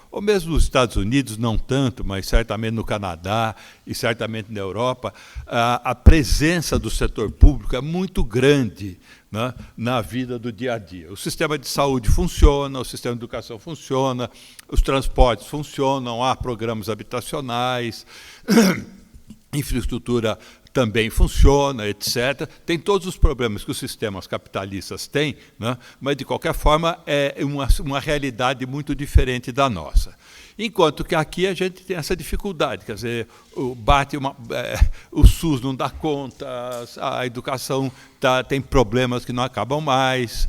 ou mesmo nos Estados Unidos, não tanto, mas certamente no Canadá e certamente na Europa, a presença do setor público é muito grande, né, na vida do dia a dia. O sistema de saúde funciona, o sistema de educação funciona, os transportes funcionam, há programas habitacionais, infraestrutura também funciona, etc. Tem todos os problemas que os sistemas capitalistas têm, né? Mas, de qualquer forma, é uma realidade muito diferente da nossa. Enquanto que aqui a gente tem essa dificuldade, quer dizer, o SUS não dá conta, a educação tem problemas que não acabam mais,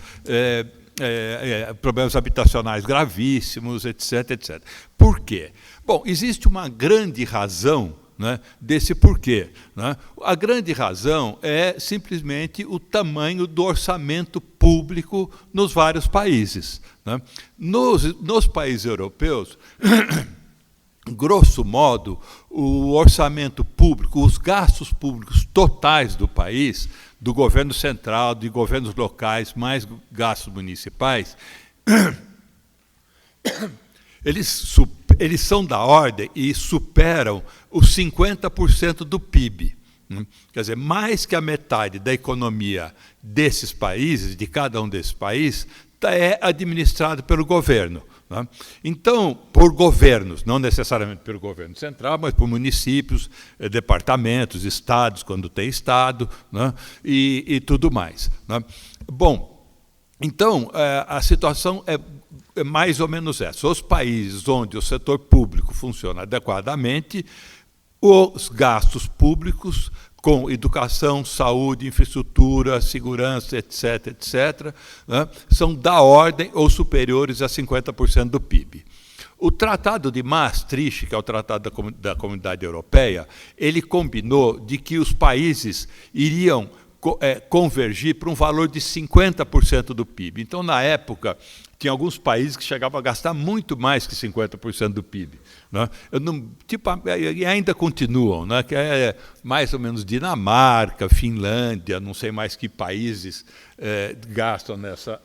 problemas habitacionais gravíssimos, etc, etc. Por quê? Bom, existe uma grande razão, né, desse porquê, né? A grande razão é simplesmente o tamanho do orçamento público nos vários países, né? Nos países europeus, grosso modo, o orçamento público, os gastos públicos totais do país, do governo central, de governos locais, mais gastos municipais, eles são da ordem e superam os 50% do PIB. Quer dizer, mais que a metade da economia desses países, de cada um desses países, é administrado pelo governo. Né? Então, por governos, não necessariamente pelo governo central, mas por municípios, departamentos, estados, quando tem estado, né? e tudo mais. Né? Bom, então, a situação é mais ou menos essa. Os países onde o setor público funciona adequadamente, os gastos públicos com educação, saúde, infraestrutura, segurança, etc., etc., né, são da ordem ou superiores a 50% do PIB. O Tratado de Maastricht, que é o Tratado da Comunidade Europeia, ele combinou de que os países iriam convergir para um valor de 50% do PIB. Então, na época, tinha alguns países que chegavam a gastar muito mais que 50% do PIB. Né? E ainda continuam, né? Que é mais ou menos Dinamarca, Finlândia, não sei mais que países gastam nessa...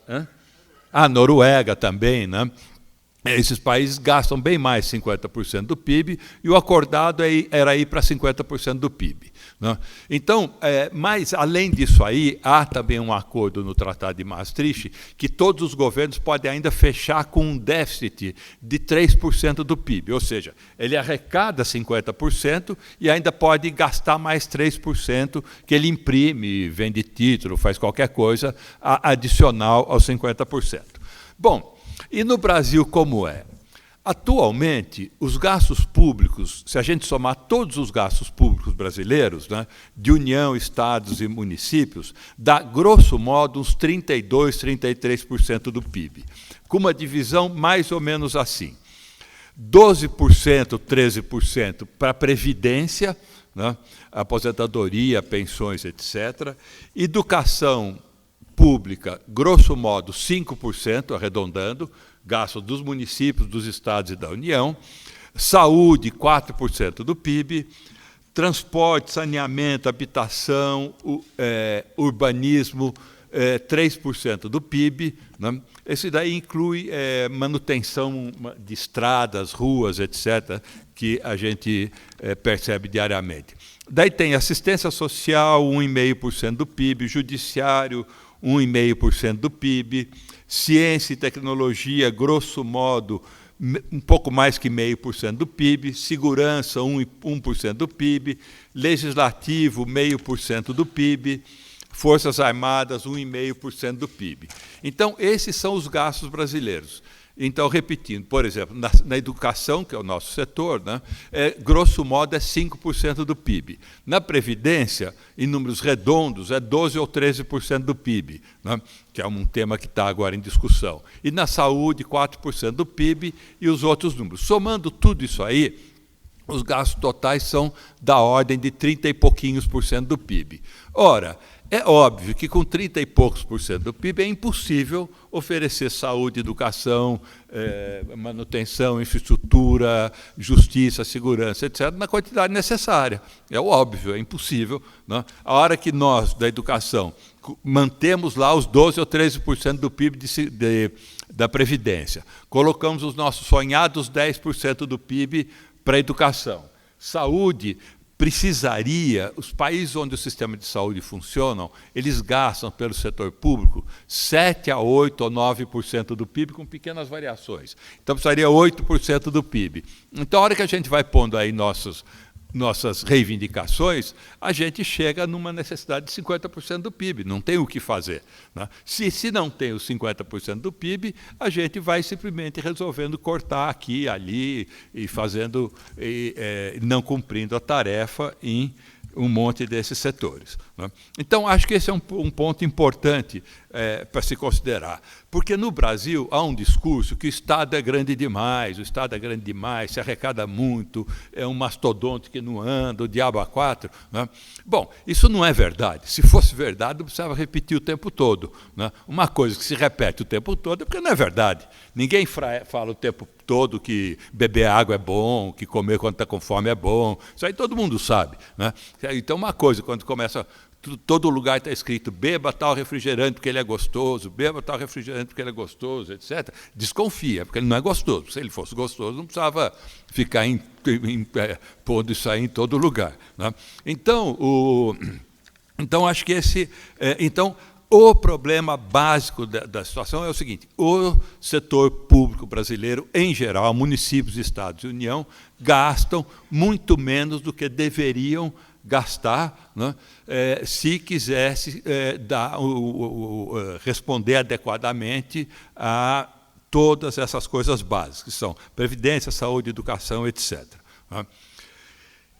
Noruega também, né? Esses países gastam bem mais de 50% do PIB, e o acordado era ir para 50% do PIB. Né? Então, mas, além disso aí, há também um acordo no Tratado de Maastricht que todos os governos podem ainda fechar com um déficit de 3% do PIB, ou seja, ele arrecada 50% e ainda pode gastar mais 3%, que ele imprime, vende título, faz qualquer coisa adicional aos 50%. Bom, e no Brasil como é? Atualmente, os gastos públicos, se a gente somar todos os gastos públicos brasileiros, né, de União, estados e municípios, dá, grosso modo, uns 32%, 33% do PIB, com uma divisão mais ou menos assim. 12%, 13% para a Previdência, né, aposentadoria, pensões, etc. Educação pública, grosso modo, 5%, arredondando, gastos dos municípios, dos estados e da União. Saúde, 4% do PIB. Transporte, saneamento, habitação, urbanismo, 3% do PIB. Né? Esse daí inclui manutenção de estradas, ruas, etc., que a gente percebe diariamente. Daí tem assistência social, 1,5% do PIB, judiciário, 1,5% do PIB, ciência e tecnologia, grosso modo, um pouco mais que 0,5% do PIB, segurança, 1% do PIB, legislativo, 0,5% do PIB, Forças Armadas, 1,5% do PIB. Então, esses são os gastos brasileiros. Então, repetindo, por exemplo, na educação, que é o nosso setor, né, grosso modo é 5% do PIB. Na Previdência, em números redondos, é 12% ou 13% do PIB, né, que é um tema que está agora em discussão. E na saúde, 4% do PIB e os outros números. Somando tudo isso aí, os gastos totais são da ordem de 30 e pouquinhos por cento do PIB. Ora, é óbvio que com 30 e poucos por cento do PIB é impossível oferecer saúde, educação, manutenção, infraestrutura, justiça, segurança, etc., na quantidade necessária. É óbvio, é impossível. Né? A hora que nós, da educação, mantemos lá os 12% ou 13% do PIB da Previdência, colocamos os nossos sonhados 10% do PIB para a educação. Saúde, precisaria, os países onde o sistema de saúde funcionam, eles gastam pelo setor público 7% a 8% ou 9% do PIB, com pequenas variações. Então, precisaria 8% do PIB. Então, a hora que a gente vai pondo aí nossas reivindicações, a gente chega numa necessidade de 50% do PIB, não tem o que fazer. Né? Se não tem os 50% do PIB, a gente vai simplesmente resolvendo cortar aqui, ali, e fazendo, não cumprindo a tarefa em um monte desses setores. né? Então, acho que esse é um ponto importante para se considerar. Porque no Brasil há um discurso que o Estado é grande demais, o Estado é grande demais, se arrecada muito, é um mastodonte que não anda, o diabo a quatro, né? Bom, isso não é verdade. Se fosse verdade, não precisava repetir o tempo todo, né? Uma coisa que se repete o tempo todo é porque não é verdade. Ninguém fala o tempo todo que beber água é bom, que comer quando está com fome é bom. Isso aí todo mundo sabe, né? Então, uma coisa, quando começa... Todo lugar está escrito, beba tal refrigerante porque ele é gostoso, beba tal refrigerante porque ele é gostoso, etc. Desconfia, porque ele não é gostoso. Se ele fosse gostoso, não precisava ficar pondo isso aí em todo lugar, né? Então, acho que o problema básico da situação é o seguinte: o setor público brasileiro, em geral, municípios, estados e União, gastam muito menos do que deveriam gastar, né, se quisesse responder adequadamente a todas essas coisas básicas, que são previdência, saúde, educação, etc. Né?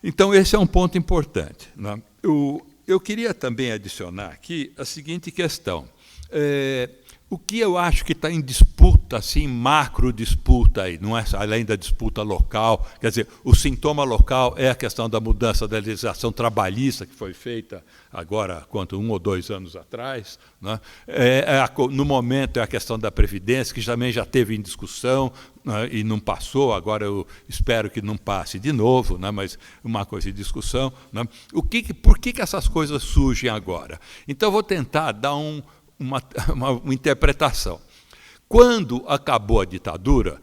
Então, esse é um ponto importante, né? Eu queria também adicionar aqui a seguinte questão. O que eu acho que está em disputa, assim, macro disputa aí, não é além da disputa local, quer dizer, o sintoma local é a questão da mudança da legislação trabalhista que foi feita agora, 1 ou 2 anos atrás, né? No momento é a questão da Previdência, que também já teve em discussão, né, e não passou, agora eu espero que não passe de novo, né, mas uma coisa de discussão, né? Por que essas coisas surgem agora? Então, eu vou tentar dar uma interpretação. Quando acabou a ditadura,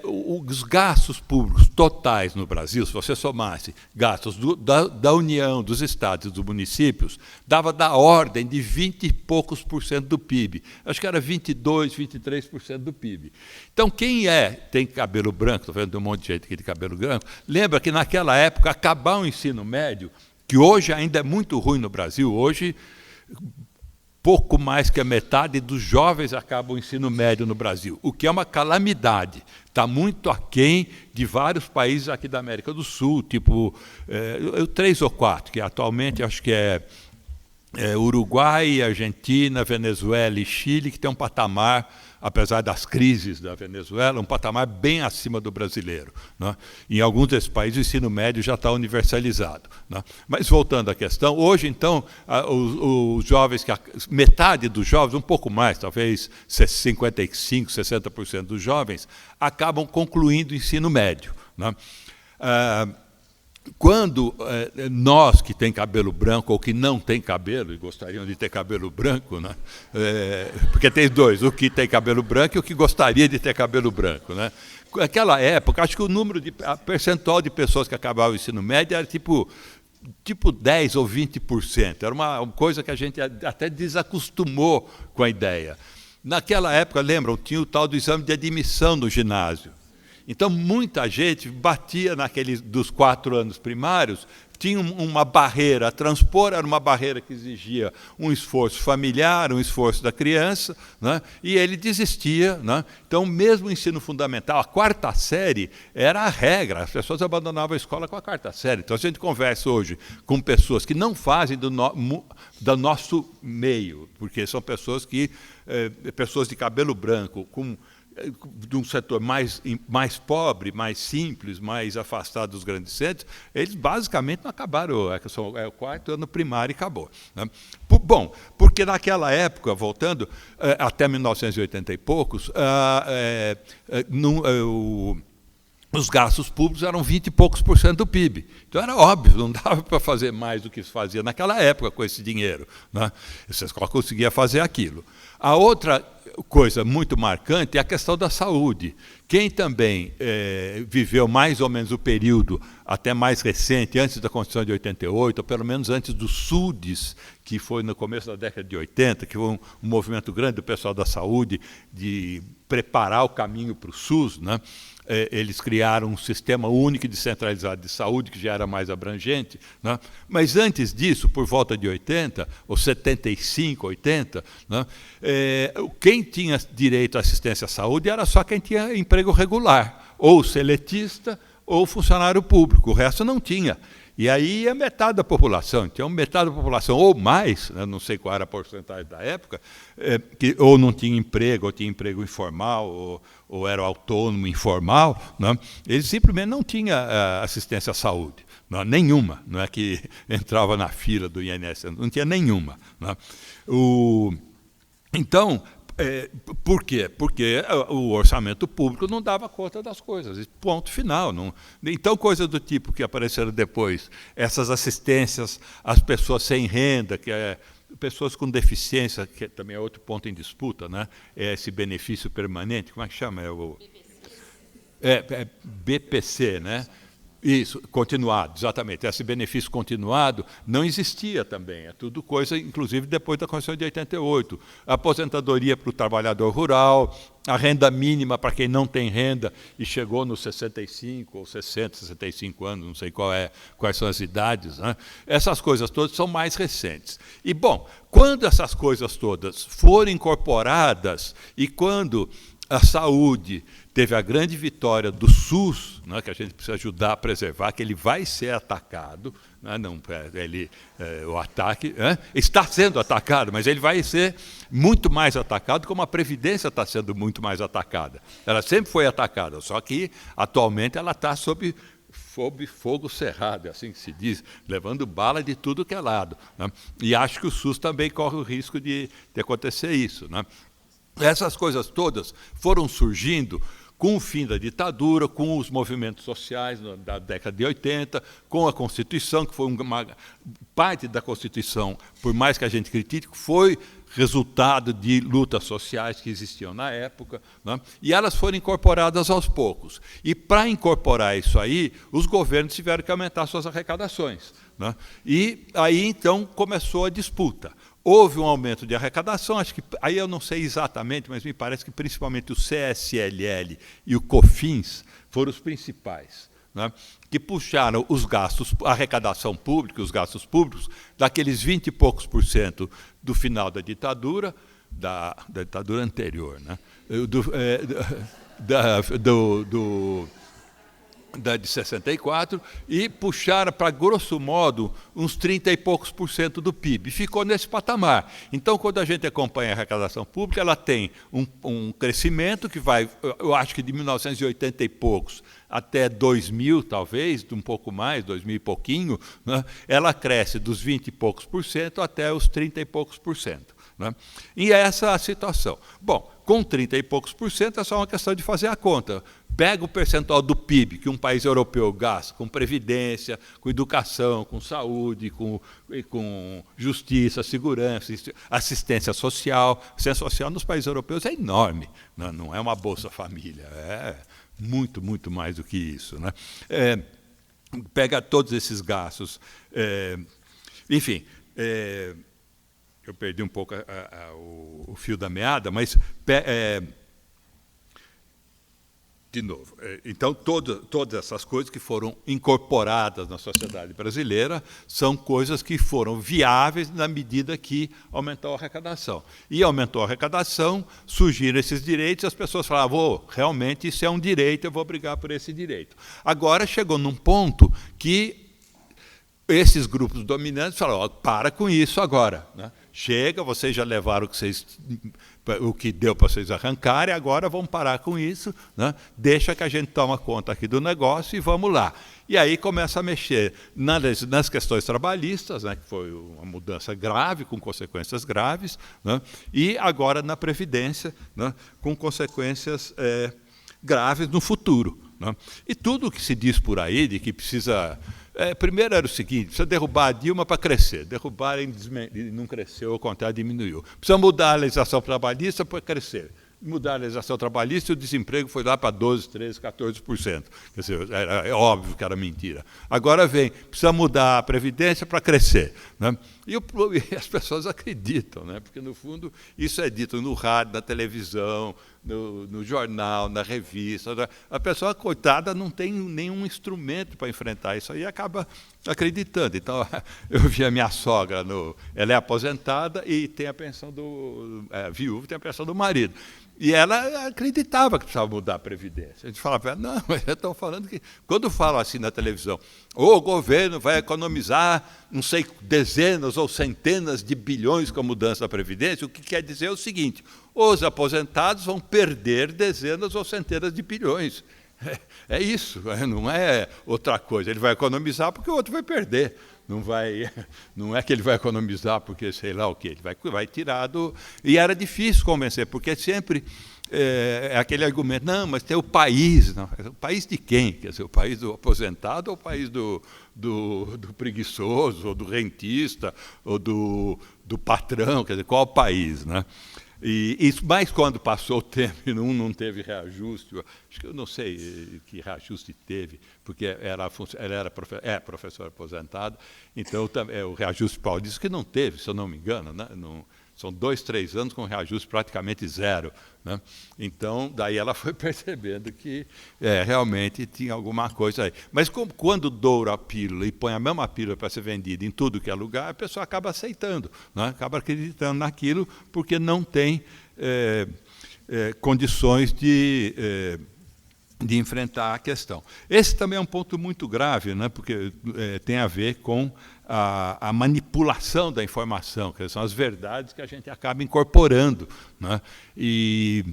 os gastos públicos totais no Brasil, se você somasse gastos da União, dos estados e dos municípios, dava da ordem de 20 e poucos % do PIB. Acho que era 22%, 23% do PIB. Então, quem tem cabelo branco, estou vendo um monte de gente aqui de cabelo branco, lembra que naquela época, acabar o ensino médio, que hoje ainda é muito ruim no Brasil, hoje pouco mais que a metade dos jovens acabam o ensino médio no Brasil, o que é uma calamidade. Está muito aquém de vários países aqui da América do Sul, tipo 3 ou 4, que atualmente acho que é Uruguai, Argentina, Venezuela e Chile, que tem um patamar, apesar das crises da Venezuela, um patamar bem acima do brasileiro, né? Em alguns desses países o ensino médio já está universalizado, né? Mas voltando à questão, hoje então os jovens, metade dos jovens, um pouco mais, talvez 55%, 60% dos jovens, acabam concluindo o ensino médio, né? Quando nós que tem cabelo branco ou que não tem cabelo e gostariam de ter cabelo branco, né? Porque tem dois, o que tem cabelo branco e o que gostaria de ter cabelo branco, né? Naquela época, acho que a percentual de pessoas que acabavam o ensino médio era tipo 10 ou 20%. Era uma coisa que a gente até desacostumou com a ideia. Naquela época, lembram, tinha o tal do exame de admissão no ginásio. Então, muita gente batia dos 4 anos primários, tinha uma barreira a transpor, era uma barreira que exigia um esforço familiar, um esforço da criança, né? E ele desistia, né? Então, mesmo o ensino fundamental, a 4ª série era a regra, as pessoas abandonavam a escola com a 4ª série. Então, a gente conversa hoje com pessoas que não fazem do nosso meio, porque são pessoas pessoas de cabelo branco, de um setor mais pobre, mais simples, mais afastado dos grandes centros, eles basicamente não acabaram, o 4º ano primário e acabou, né? Bom, porque naquela época, voltando, até 1980 e poucos, os gastos públicos eram 20 e poucos % do PIB. Então era óbvio, não dava para fazer mais do que se fazia naquela época com esse dinheiro, né? Você só conseguia fazer aquilo. A outra coisa muito marcante é a questão da saúde. Quem também viveu mais ou menos o período até mais recente, antes da Constituição de 88, ou pelo menos antes do SUDES, que foi no começo da década de 80, que foi um movimento grande do pessoal da saúde de preparar o caminho para o SUS, né? Eles criaram um sistema único e descentralizado de saúde, que já era mais abrangente, né? Mas antes disso, por volta de 80, ou 75, 80, né? Quem tinha direito à assistência à saúde era só quem tinha emprego regular, ou seletista, ou funcionário público, o resto não tinha. E aí é metade da população. Então, metade da população, ou mais, né, não sei qual era a porcentagem da época, que ou não tinha emprego, ou tinha emprego informal, ou era autônomo informal, né, eles simplesmente não tinham assistência à saúde. Não, nenhuma. Não é que entrava na fila do INSS, não tinha nenhuma. Né. Então, por quê? Porque o orçamento público não dava conta das coisas, ponto final. Não. Então, coisas do tipo que apareceram depois, essas assistências às pessoas sem renda, pessoas com deficiência, que também é outro ponto em disputa, né? É esse benefício permanente, como é que chama? BPC, né? Isso, continuado, exatamente. Esse benefício continuado não existia também. É tudo coisa, inclusive, depois da Constituição de 88. A aposentadoria para o trabalhador rural, a renda mínima para quem não tem renda e chegou nos 65 ou 60, 65 anos, não sei quais são as idades. Né? Essas coisas todas são mais recentes. E, bom, quando essas coisas todas forem incorporadas e quando a saúde teve a grande vitória do SUS, né, que a gente precisa ajudar a preservar, que ele vai ser atacado, né, o ataque está sendo atacado, mas ele vai ser muito mais atacado, como a Previdência está sendo muito mais atacada. Ela sempre foi atacada, só que atualmente ela está sob fogo cerrado, é assim que se diz, levando bala de tudo que é lado. Né? E acho que o SUS também corre o risco de acontecer isso. Né? Essas coisas todas foram surgindo com o fim da ditadura, com os movimentos sociais da década de 80, com a Constituição, que foi uma parte da Constituição, por mais que a gente critique, foi resultado de lutas sociais que existiam na época, né? E elas foram incorporadas aos poucos. E, para incorporar isso aí, os governos tiveram que aumentar suas arrecadações. Né? E aí, então, começou a disputa. Houve um aumento de arrecadação, acho que aí eu não sei exatamente, mas me parece que principalmente o CSLL e o COFINS foram os principais, né, que puxaram os gastos, a arrecadação pública, os gastos públicos, daqueles 20 e poucos % do final da ditadura anterior, né, de 64, e puxaram para, grosso modo, uns 30 e poucos % do PIB. Ficou nesse patamar. Então, quando a gente acompanha a arrecadação pública, ela tem um crescimento que vai, eu acho que de 1980 e poucos até 2000, talvez, um pouco mais, 2000 e pouquinho, né, ela cresce dos 20 e poucos % até os 30 e poucos %. Né? E essa é a situação. Bom, com 30 e poucos % é só uma questão de fazer a conta. Pega o percentual do PIB que um país europeu gasta com previdência, com educação, com saúde, com justiça, segurança, assistência social. Assistência social nos países europeus é enorme, não é uma Bolsa Família, é muito, muito mais do que isso. Né? Pega todos esses gastos. Enfim, eu perdi um pouco o fio da meada, mas... de novo, então todas essas coisas que foram incorporadas na sociedade brasileira são coisas que foram viáveis na medida que aumentou a arrecadação. E aumentou a arrecadação, surgiram esses direitos, e as pessoas falavam, realmente isso é um direito, eu vou brigar por esse direito. Agora chegou num ponto que esses grupos dominantes falaram, para com isso agora, né? Chega, vocês já levaram o que deu para vocês arrancarem, agora vamos parar com isso, né? Deixa que a gente toma conta aqui do negócio e vamos lá. E aí começa a mexer nas questões trabalhistas, né, que foi uma mudança grave, com consequências graves, né? E agora na Previdência, né, com consequências graves no futuro. Né? E tudo o que se diz por aí de que precisa... primeiro era o seguinte, precisa derrubar a Dilma para crescer. Derrubar e não cresceu, ao contrário, diminuiu. Precisa mudar a legislação trabalhista para crescer. Mudar a legislação trabalhista e o desemprego foi lá para 12%, 13%, 14%. Quer dizer, é óbvio que era mentira. Agora precisa mudar a Previdência para crescer. Né? E as pessoas acreditam, né? Porque, no fundo, isso é dito no rádio, na televisão, no jornal, na revista. A pessoa, coitada, não tem nenhum instrumento para enfrentar isso aí e acaba acreditando. Então, eu vi a minha sogra, ela é aposentada e tem a pensão viúva, tem a pensão do marido. E ela acreditava que precisava mudar a Previdência. A gente falava, não, mas eles estão falando que... Quando falam assim na televisão, o governo vai economizar, não sei, dezenas ou centenas de bilhões com a mudança da Previdência, o que quer dizer é o seguinte, os aposentados vão perder dezenas ou centenas de bilhões. É isso, não é outra coisa. Ele vai economizar porque o outro vai perder. Não é que ele vai economizar porque sei lá o quê, ele vai tirar do... E era difícil convencer, porque sempre é aquele argumento, não, mas tem o país. Não. O país de quem? Quer dizer, o país do aposentado ou o país do preguiçoso, ou do rentista, ou do patrão? Quer dizer, qual o país? Né? Mas quando passou o tempo e não teve reajuste, acho que eu não sei que reajuste teve, porque ela era professora aposentada, então o reajuste Paulo disse que não teve, se eu não me engano, né? São 2, 3 anos com reajuste praticamente zero. Né? Então, daí ela foi percebendo que realmente tinha alguma coisa aí. Mas quando doura a pílula e põe a mesma pílula para ser vendida em tudo que é lugar, a pessoa acaba aceitando, né? Acaba acreditando naquilo porque não tem condições de enfrentar a questão. Esse também é um ponto muito grave, né? Porque tem a ver com a manipulação da informação, que são as verdades que a gente acaba incorporando. Né? E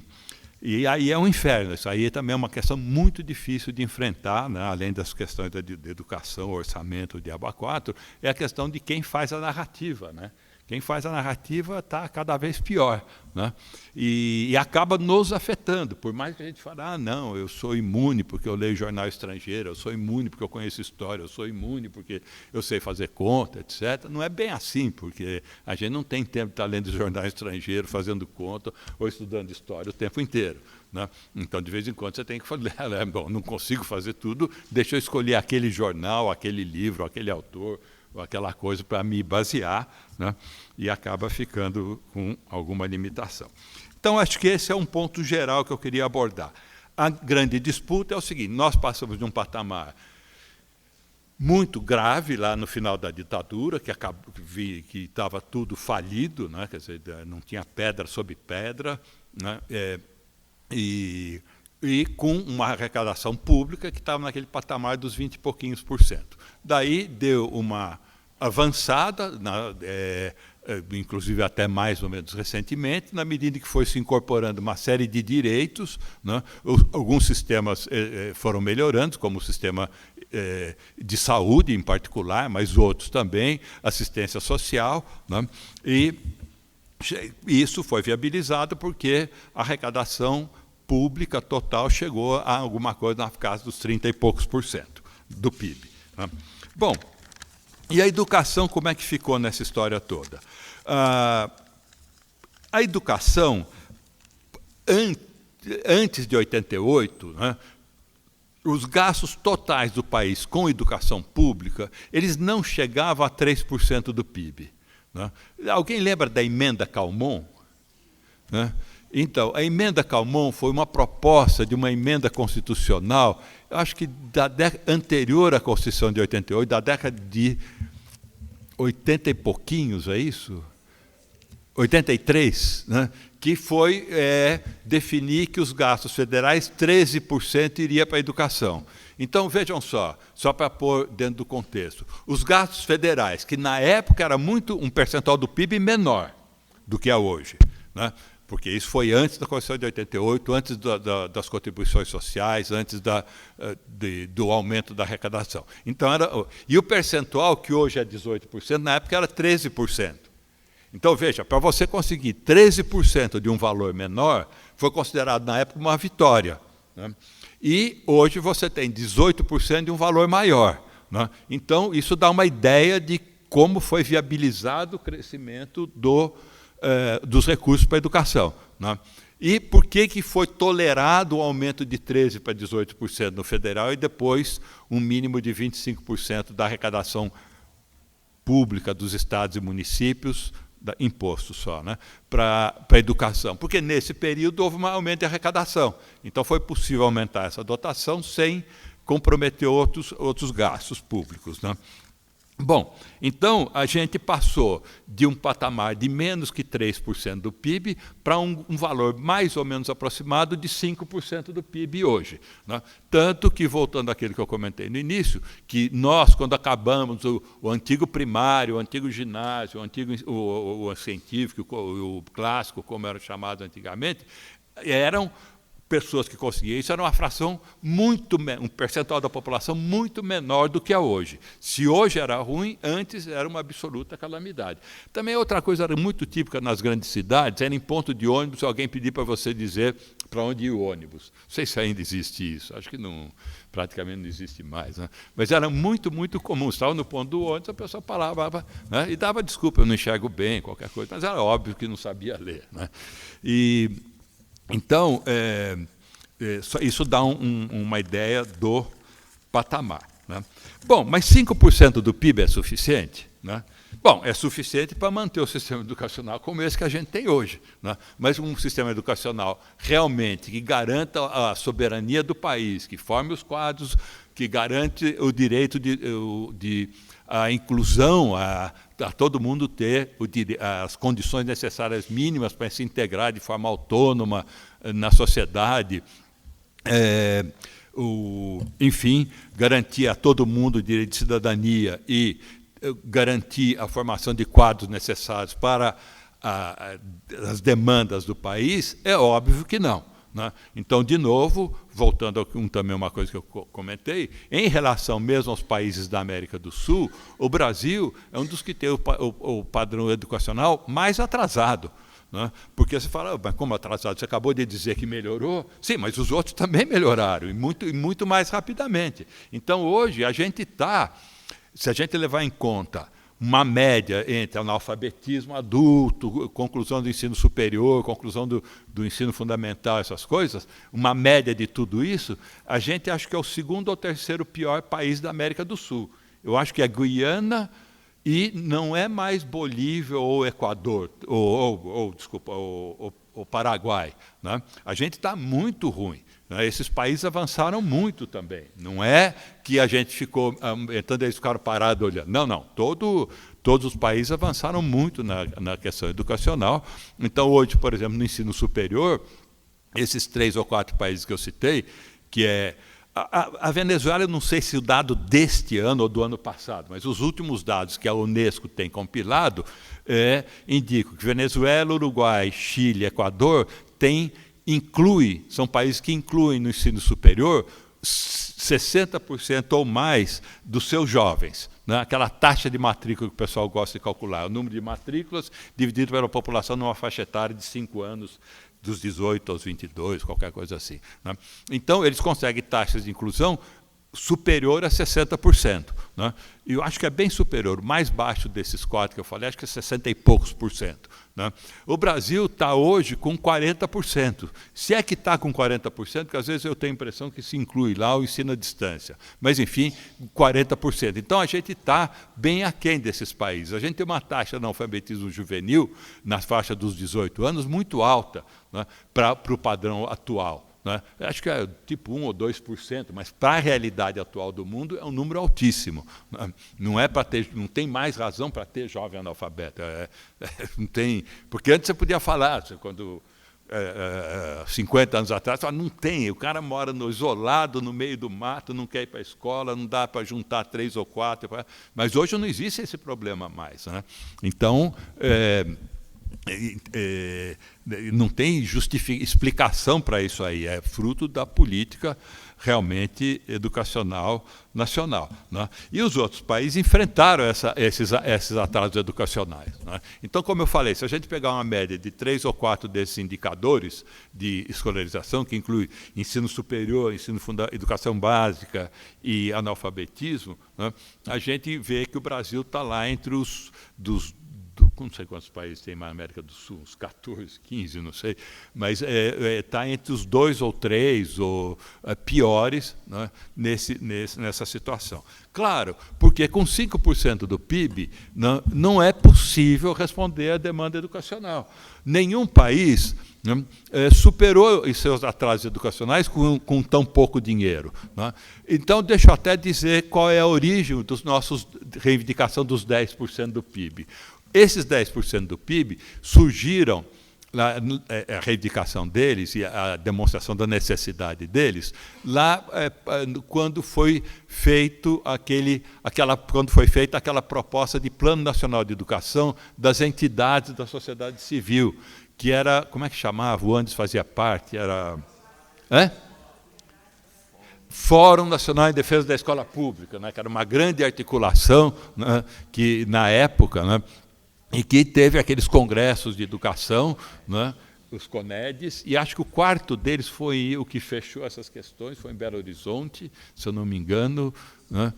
aí é um inferno. Isso aí também é uma questão muito difícil de enfrentar, né? Além das questões de educação, orçamento, diabo a quatro, é a questão de quem faz a narrativa. Né? Quem faz a narrativa está cada vez pior, né? E acaba nos afetando, por mais que a gente fale, não, eu sou imune porque eu leio jornal estrangeiro, eu sou imune porque eu conheço história, eu sou imune porque eu sei fazer conta, etc. Não é bem assim, porque a gente não tem tempo de estar lendo jornal estrangeiro, fazendo conta ou estudando história o tempo inteiro. Né? Então, de vez em quando, você tem que falar, bom, não consigo fazer tudo, deixa eu escolher aquele jornal, aquele livro, aquele autor, aquela coisa para me basear, né? E acaba ficando com alguma limitação. Então, acho que esse é um ponto geral que eu queria abordar. A grande disputa é o seguinte, nós passamos de um patamar muito grave lá no final da ditadura, que estava tudo falido, né? Quer dizer, não tinha pedra sobre pedra, né? E com uma arrecadação pública que estava naquele patamar dos 20 e pouquinhos %. Daí deu uma avançada, inclusive até mais ou menos recentemente, na medida que foi se incorporando uma série de direitos, né? Alguns sistemas foram melhorando, como o sistema de saúde em particular, mas outros também, assistência social, né? E isso foi viabilizado porque a arrecadação pública total chegou a alguma coisa na casa dos 30 e poucos % do PIB. Né? Bom, e a educação, como é que ficou nessa história toda? A educação, antes de 88, né, os gastos totais do país com educação pública, eles não chegavam a 3% do PIB. Né? Alguém lembra da emenda Calmon? Né? Então, a emenda Calmon foi uma proposta de uma emenda constitucional, eu acho que anterior à Constituição de 88, da década de 80 e pouquinhos, é isso? 83, né? Que foi definir que os gastos federais, 13% iria para a educação. Então, vejam só para pôr dentro do contexto, os gastos federais, que na época era um percentual do PIB menor do que é hoje, né? Porque isso foi antes da Constituição de 88, antes das contribuições sociais, antes do aumento da arrecadação. Então, e o percentual, que hoje é 18%, na época era 13%. Então, veja, para você conseguir 13% de um valor menor, foi considerado na época uma vitória. Né? E hoje você tem 18% de um valor maior. Né? Então, isso dá uma ideia de como foi viabilizado o crescimento dos recursos para a educação. Né? E por que foi tolerado o aumento de 13% para 18% no federal e depois um mínimo de 25% da arrecadação pública dos estados e municípios, imposto só, né, para a educação, porque nesse período houve um aumento de arrecadação. Então foi possível aumentar essa dotação sem comprometer outros gastos públicos, né. Bom, então a gente passou de um patamar de menos que 3% do PIB para um valor mais ou menos aproximado de 5% do PIB hoje, né? Tanto que, voltando àquilo que eu comentei no início, que nós, quando acabamos o antigo primário, o antigo ginásio, o científico, o clássico, como era chamado antigamente, eram pessoas que conseguiam isso, era uma fração um percentual da população muito menor do que é hoje. Se hoje era ruim, antes era uma absoluta calamidade. Também outra coisa era muito típica nas grandes cidades, era em ponto de ônibus alguém pedir para você dizer para onde ia o ônibus. Não sei se ainda existe isso, acho que não, praticamente não existe mais, né? Mas era muito, muito comum. Estava no ponto do ônibus, a pessoa falava, né, e dava desculpa, eu não enxergo bem, qualquer coisa, mas era óbvio que não sabia ler, né? Então, isso dá uma ideia do patamar, né? Bom, mas 5% do PIB é suficiente, né? Bom, é suficiente para manter o sistema educacional como esse que a gente tem hoje, né? Mas um sistema educacional realmente que garanta a soberania do país, que forme os quadros, que garante o direito de a inclusão, a todo mundo ter as condições necessárias mínimas para se integrar de forma autônoma na sociedade, enfim, garantir a todo mundo o direito de cidadania e garantir a formação de quadros necessários para as demandas do país, é óbvio que não, né? Então, de novo, voltando também uma coisa que eu comentei, em relação mesmo aos países da América do Sul, o Brasil é um dos que tem o padrão educacional mais atrasado, né? Porque você fala, mas como atrasado? Você acabou de dizer que melhorou. Sim, mas os outros também melhoraram, e muito mais rapidamente. Então, hoje, a gente está, se a gente levar em conta uma média entre analfabetismo adulto, conclusão do ensino superior, conclusão do ensino fundamental, essas coisas, uma média de tudo isso, a gente acha que é o segundo ou terceiro pior país da América do Sul. Eu acho que é Guiana e não é mais Bolívia ou Equador, desculpa, o Paraguai, né? A gente está muito ruim. Esses países avançaram muito também. Não é que a gente ficou, então eles ficaram parados olhando. Não. Todos os países avançaram muito na questão educacional. Então, hoje, por exemplo, no ensino superior, esses 3 ou 4 países que eu citei, que é a Venezuela, eu não sei se o dado deste ano ou do ano passado, mas os últimos dados que a Unesco tem compilado indicam que Venezuela, Uruguai, Chile, Equador são países que incluem no ensino superior 60% ou mais dos seus jovens, né? Aquela taxa de matrícula que o pessoal gosta de calcular, o número de matrículas dividido pela população numa faixa etária de 5 anos, dos 18 aos 22, qualquer coisa assim, né? Então, eles conseguem taxas de inclusão superior a 60%, né? E eu acho que é bem superior, o mais baixo desses 4 que eu falei, acho que é 60 e poucos por cento, né? O Brasil está hoje com 40%. Se é que está com 40%, porque às vezes eu tenho a impressão que se inclui lá o ensino à distância. Mas, enfim, 40%. Então, a gente está bem aquém desses países. A gente tem uma taxa de analfabetismo juvenil, na faixa dos 18 anos, muito alta, né, para o padrão atual, né? Acho que é tipo 1 ou 2%, mas para a realidade atual do mundo é um número altíssimo, né? Não tem mais razão para ter jovem analfabeto. Não tem, porque antes você podia falar, quando 50 anos atrás, não tem, o cara mora isolado no meio do mato, não quer ir para a escola, não dá para juntar 3 ou 4, mas hoje não existe esse problema mais, né? Então, não tem explicação para isso aí, é fruto da política realmente educacional nacional, né? E os outros países enfrentaram esses atrasos educacionais, né? Então, como eu falei, se a gente pegar uma média de 3 ou 4 desses indicadores de escolarização, que inclui ensino superior, educação básica e analfabetismo, né, a gente vê que o Brasil está lá entre dos não sei quantos países tem na América do Sul, uns 14, 15, não sei, mas está entre os 2 ou 3 ou piores, né, nessa situação. Claro, porque com 5% do PIB não é possível responder à demanda educacional. Nenhum país, né, superou os seus atrasos educacionais com tão pouco dinheiro, né? Então, deixa eu até dizer qual é a origem dos nossos reivindicação dos 10% do PIB. Esses 10% do PIB surgiram, a reivindicação deles e a demonstração da necessidade deles, lá quando foi feita aquela proposta de Plano Nacional de Educação das entidades da sociedade civil, que era, como é que chamava? O Andes fazia parte, era... Fórum Nacional em Defesa da Escola Pública, né, que era uma grande articulação, né, que, na época, né, e que teve aqueles congressos de educação, né, os CONEDs, e acho que o quarto deles foi o que fechou essas questões, foi em Belo Horizonte, se eu não me engano, né,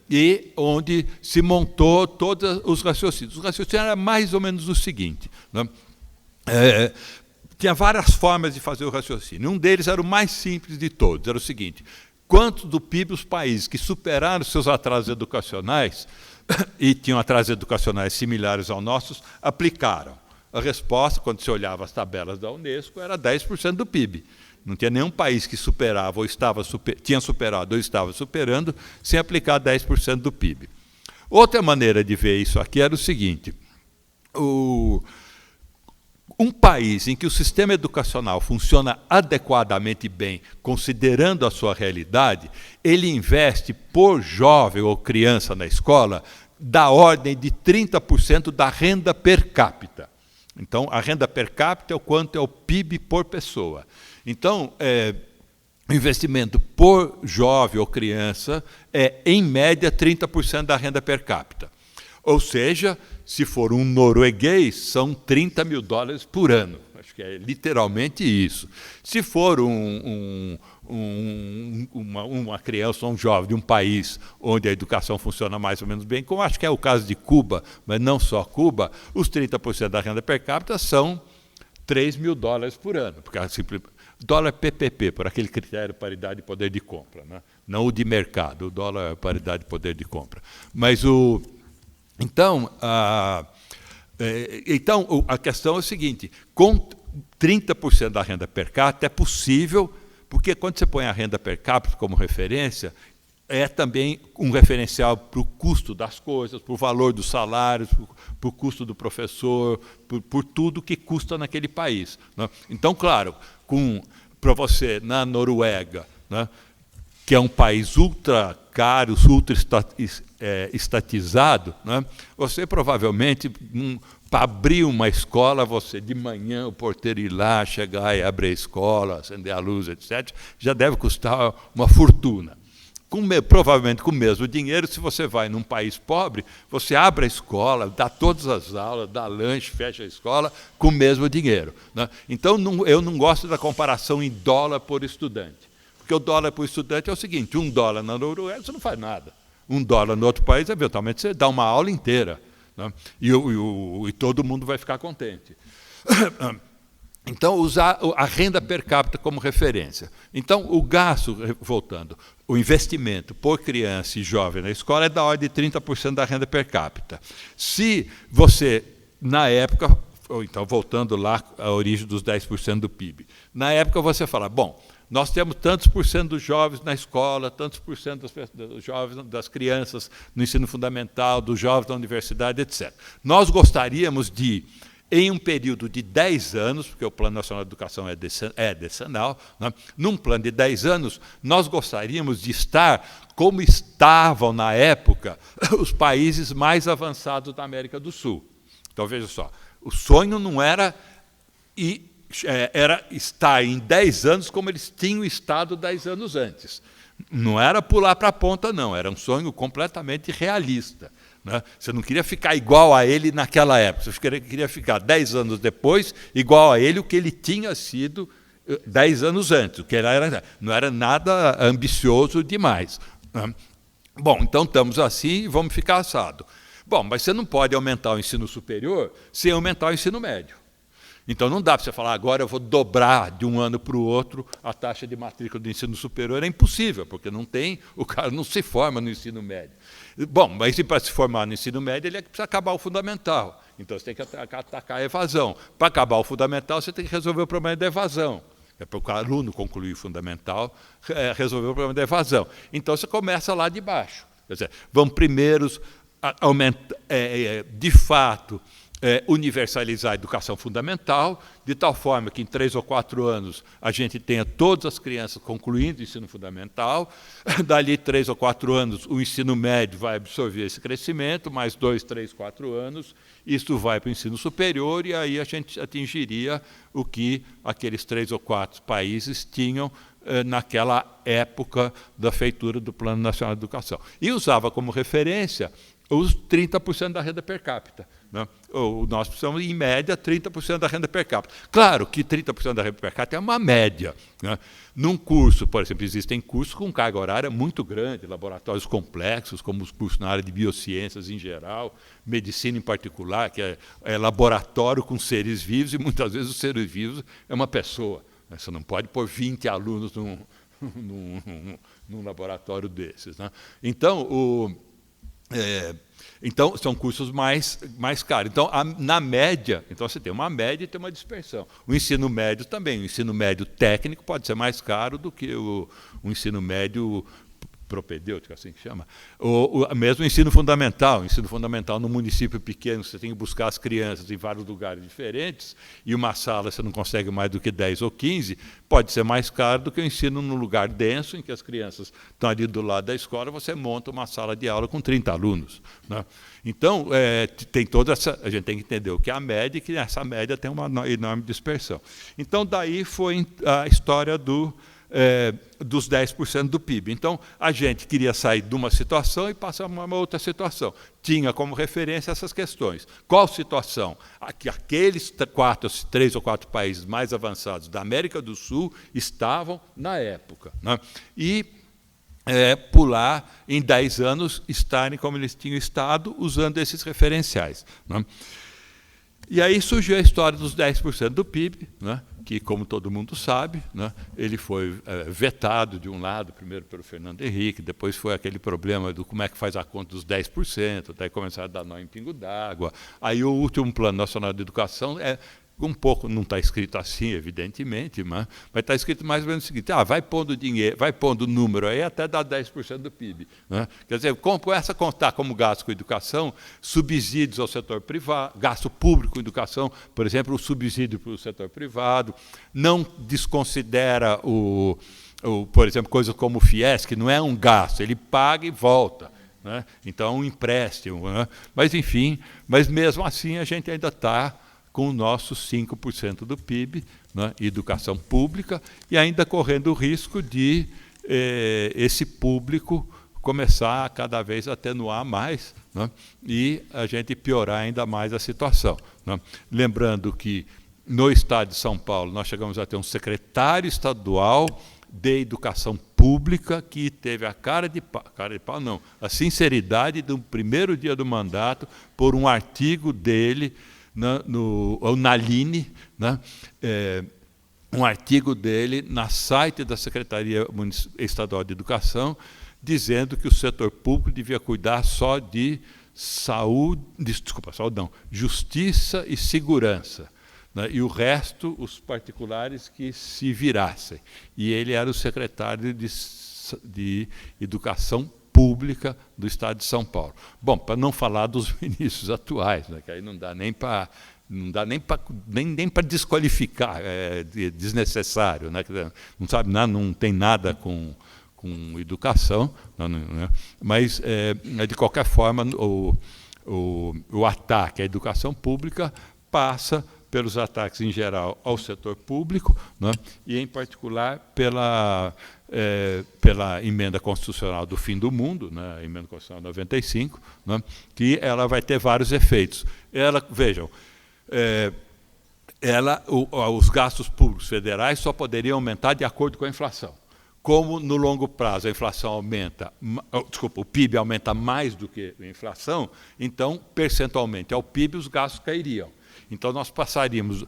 e onde se montou todos os raciocínios. Os raciocínios eram mais ou menos o seguinte, né, tinha várias formas de fazer o raciocínio. Um deles era o mais simples de todos, era o seguinte: quanto do PIB os países que superaram seus atrasos educacionais e tinham atrasos educacionais similares aos nossos, aplicaram? A resposta, quando se olhava as tabelas da Unesco, era 10% do PIB. Não tinha nenhum país que superava ou tinha superado ou estava superando sem aplicar 10% do PIB. Outra maneira de ver isso aqui era o seguinte: um país em que o sistema educacional funciona adequadamente bem, considerando a sua realidade, ele investe por jovem ou criança na escola da ordem de 30% da renda per capita. Então, a renda per capita é o quanto é o PIB por pessoa. Então, o investimento por jovem ou criança é, em média, 30% da renda per capita. Ou seja, se for um norueguês, são $30 mil por ano. Acho que é literalmente isso. Se for uma criança ou um jovem de um país onde a educação funciona mais ou menos bem, como acho que é o caso de Cuba, mas não só Cuba, os 30% da renda per capita são $3 mil por ano. Porque dólar PPP, por aquele critério paridade de poder de compra, né? Não o de mercado, o dólar paridade de poder de compra. Mas Então, a questão é o seguinte: com 30% da renda per capita é possível, porque quando você põe a renda per capita como referência, é também um referencial para o custo das coisas, para o valor dos salários, para o custo do professor, por tudo que custa naquele país, né? Então, claro, para você, na Noruega, né, que é um país ultra caro, ultra estatizado, né, você provavelmente, para abrir uma escola, você de manhã, o porteiro ir lá, chegar e abrir a escola, acender a luz, etc., já deve custar uma fortuna. Provavelmente com o mesmo dinheiro, se você vai num país pobre, você abre a escola, dá todas as aulas, dá lanche, fecha a escola, com o mesmo dinheiro, né? Então, eu não gosto da comparação em dólar por estudante. Porque o dólar por estudante é o seguinte: $1 na Noruega você não faz nada. $1 no outro país, eventualmente, você dá uma aula inteira, né? E todo mundo vai ficar contente. Então, usar a renda per capita como referência. Então, o gasto, voltando, o investimento por criança e jovem na escola é da ordem de 30% da renda per capita. Se você, na época, ou então voltando lá à origem dos 10% do PIB, na época você fala, bom, nós temos tantos por cento dos jovens na escola, tantos por cento dos jovens, das crianças no ensino fundamental, dos jovens da universidade, etc. Nós gostaríamos de, em um período de 10 anos, porque o Plano Nacional de Educação é decenal, né? Num plano de 10 anos, nós gostaríamos de estar como estavam, na época, os países mais avançados da América do Sul. Então, veja só, o sonho não era era estar em 10 anos como eles tinham estado 10 anos antes. Não era pular para a ponta, não. Era um sonho completamente realista, né? Você não queria ficar igual a ele naquela época. Você queria ficar 10 anos depois igual a ele o que ele tinha sido 10 anos antes. O que não era nada ambicioso demais, né? Bom, então estamos assim e vamos ficar assado. Bom, mas você não pode aumentar o ensino superior sem aumentar o ensino médio. Então não dá para você falar, agora eu vou dobrar de um ano para o outro a taxa de matrícula do ensino superior. É impossível, porque o cara não se forma no ensino médio. Bom, mas para se formar no ensino médio, ele precisa acabar o fundamental. Então você tem que atacar a evasão. Para acabar o fundamental, você tem que resolver o problema da evasão. É para o aluno concluir o fundamental, resolver o problema da evasão. Então você começa lá de baixo. Quer dizer, vamos primeiro aumentar, de fato, universalizar a educação fundamental, de tal forma que em 3 ou 4 anos a gente tenha todas as crianças concluindo o ensino fundamental, dali 3 ou 4 anos o ensino médio vai absorver esse crescimento, mais 2, 3, 4 anos, isso vai para o ensino superior e aí a gente atingiria o que aqueles 3 ou 4 países tinham naquela época da feitura do Plano Nacional de Educação. E usava como referência os 30% da renda per capita. Né? Nós precisamos, em média, 30% da renda per capita. Claro que 30% da renda per capita é uma média. Né? Num curso, por exemplo, existem cursos com carga horária muito grande, laboratórios complexos, como os cursos na área de biociências em geral, medicina em particular, que é laboratório com seres vivos, e muitas vezes os seres vivos é uma pessoa. Você não pode pôr 20 alunos num laboratório desses. Né? Então, são cursos mais caros. Então, na média, então você tem uma média e tem uma dispersão. O ensino médio também. O ensino médio técnico pode ser mais caro do que o ensino médio propedêutico, assim que chama. Mesmo o ensino fundamental. O ensino fundamental no município pequeno, você tem que buscar as crianças em vários lugares diferentes, e uma sala você não consegue mais do que 10 ou 15, pode ser mais caro do que o ensino num lugar denso, em que as crianças estão ali do lado da escola, você monta uma sala de aula com 30 alunos. Né? Então, tem toda essa, a gente tem que entender o que é a média, e que essa média tem uma enorme dispersão. Então, daí foi a história dos 10% do PIB. Então, a gente queria sair de uma situação e passar para uma outra situação. Tinha como referência essas questões. Qual situação? Aqueles 3 ou 4 países mais avançados da América do Sul estavam na época. Né? E pular em 10 anos, estarem como eles tinham estado, usando esses referenciais. Né? E aí surgiu a história dos 10% do PIB, né? Que, como todo mundo sabe, né, ele foi vetado de um lado, primeiro pelo Fernando Henrique, depois foi aquele problema do como é que faz a conta dos 10%, daí começaram a dar nó em pingo d'água. Aí o último Plano Nacional de Educação um pouco, não está escrito assim, evidentemente, mas está escrito mais ou menos o seguinte: vai pondo dinheiro, vai pondo número aí até dar 10% do PIB. Né? Quer dizer, começa a contar como gasto com educação, subsídios ao setor privado, gasto público com educação, por exemplo, o subsídio para o setor privado, não desconsidera por exemplo, coisas como o FIES, que não é um gasto, ele paga e volta. Né? Então, é um empréstimo. Né? Mas, enfim, mesmo assim a gente ainda está com o nosso 5% do PIB, né, educação pública, e ainda correndo o risco de esse público começar a cada vez a atenuar mais, né, e a gente piorar ainda mais a situação. Né. Lembrando que, no Estado de São Paulo, nós chegamos a ter um secretário estadual de educação pública que teve a a sinceridade do primeiro dia do mandato, por um artigo dele, na Line, né, um artigo dele na site da Secretaria Estadual de Educação, dizendo que o setor público devia cuidar só de justiça e segurança, né, e o resto, os particulares que se virassem. E ele era o secretário de Educação Pública do Estado de São Paulo. Bom, para não falar dos ministros atuais, né, que aí não dá nem para desqualificar, é desnecessário, né, não sabe nada, não tem nada com educação, né, mas de qualquer forma o ataque à educação pública passa pelos ataques em geral ao setor público, né, e em particular pela emenda constitucional do fim do mundo, né, a emenda constitucional 95, né, que ela vai ter vários efeitos. Vejam, os gastos públicos federais só poderiam aumentar de acordo com a inflação. como no longo prazo a inflação aumenta, desculpa, o PIB aumenta mais do que a inflação, então, percentualmente ao PIB, os gastos cairiam. Então, nós passaríamos,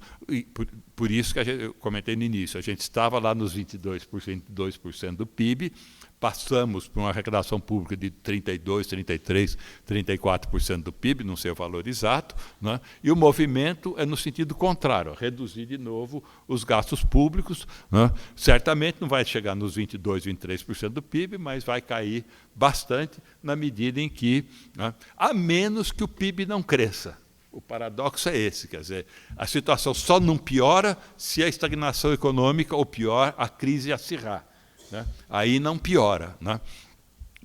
por isso que eu comentei no início, a gente estava lá nos 22% do PIB, passamos por uma arrecadação pública de 32%, 33%, 34% do PIB, não sei o valor exato, né? E o movimento é no sentido contrário, reduzir de novo os gastos públicos, né? Certamente não vai chegar nos 22%, 23% do PIB, mas vai cair bastante na medida em que, né, a menos que o PIB não cresça. O paradoxo é esse, quer dizer, a situação só não piora se a estagnação econômica, ou pior, a crise acirrar, né? Aí não piora, né?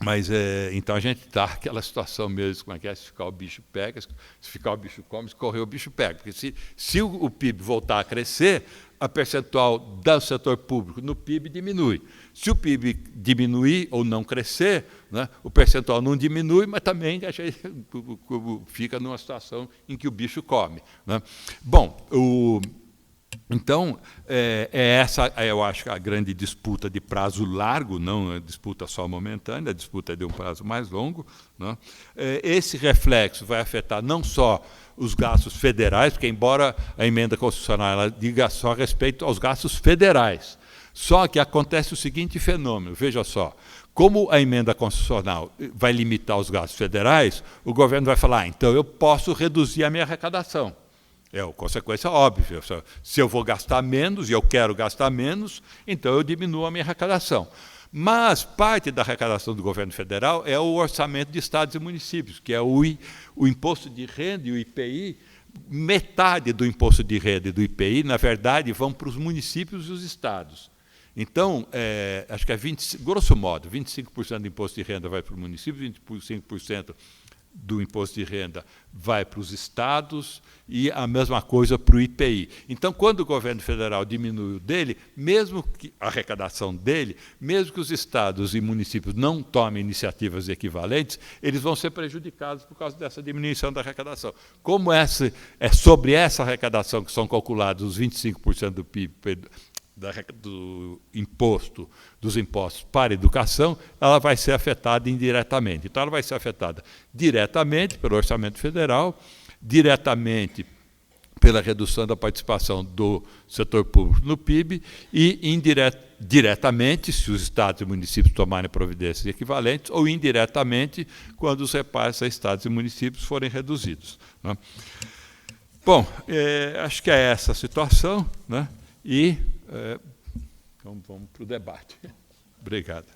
Mas, então, a gente está naquela situação mesmo, como é que é? Se ficar o bicho pega, se ficar o bicho come, se correr o bicho pega. Porque se o PIB voltar a crescer, a percentual do setor público no PIB diminui. Se o PIB diminuir ou não crescer, né, o percentual não diminui, mas também a gente fica numa situação em que o bicho come, né? Bom, então, essa, eu acho, a grande disputa de prazo largo, não a disputa só momentânea, a disputa é de um prazo mais longo, né? Esse reflexo vai afetar não só os gastos federais, porque, embora a emenda constitucional ela diga só a respeito aos gastos federais, só que acontece o seguinte fenômeno, veja só, como a emenda constitucional vai limitar os gastos federais, o governo vai falar, então eu posso reduzir a minha arrecadação. É uma consequência óbvia. Se eu vou gastar menos, e eu quero gastar menos, então eu diminuo a minha arrecadação. Mas parte da arrecadação do governo federal é o orçamento de estados e municípios, que é o imposto de renda e o IPI. Metade do imposto de renda e do IPI, na verdade, vão para os municípios e os estados. Então, acho que grosso modo, 25% do imposto de renda vai para o município, 25% do imposto de renda vai para os estados e a mesma coisa para o IPI. Então, quando o governo federal diminui o dele, mesmo que a arrecadação dele, mesmo que os estados e municípios não tomem iniciativas equivalentes, eles vão ser prejudicados por causa dessa diminuição da arrecadação. Como é sobre essa arrecadação que são calculados os 25% do PIB, dos impostos para a educação, ela vai ser afetada indiretamente. Então, ela vai ser afetada diretamente pelo orçamento federal, diretamente pela redução da participação do setor público no PIB e diretamente, se os estados e municípios tomarem providências equivalentes, ou indiretamente, quando os repasses a estados e municípios forem reduzidos, né? Bom, acho que é essa a situação, né? E vamos para o debate. Obrigado.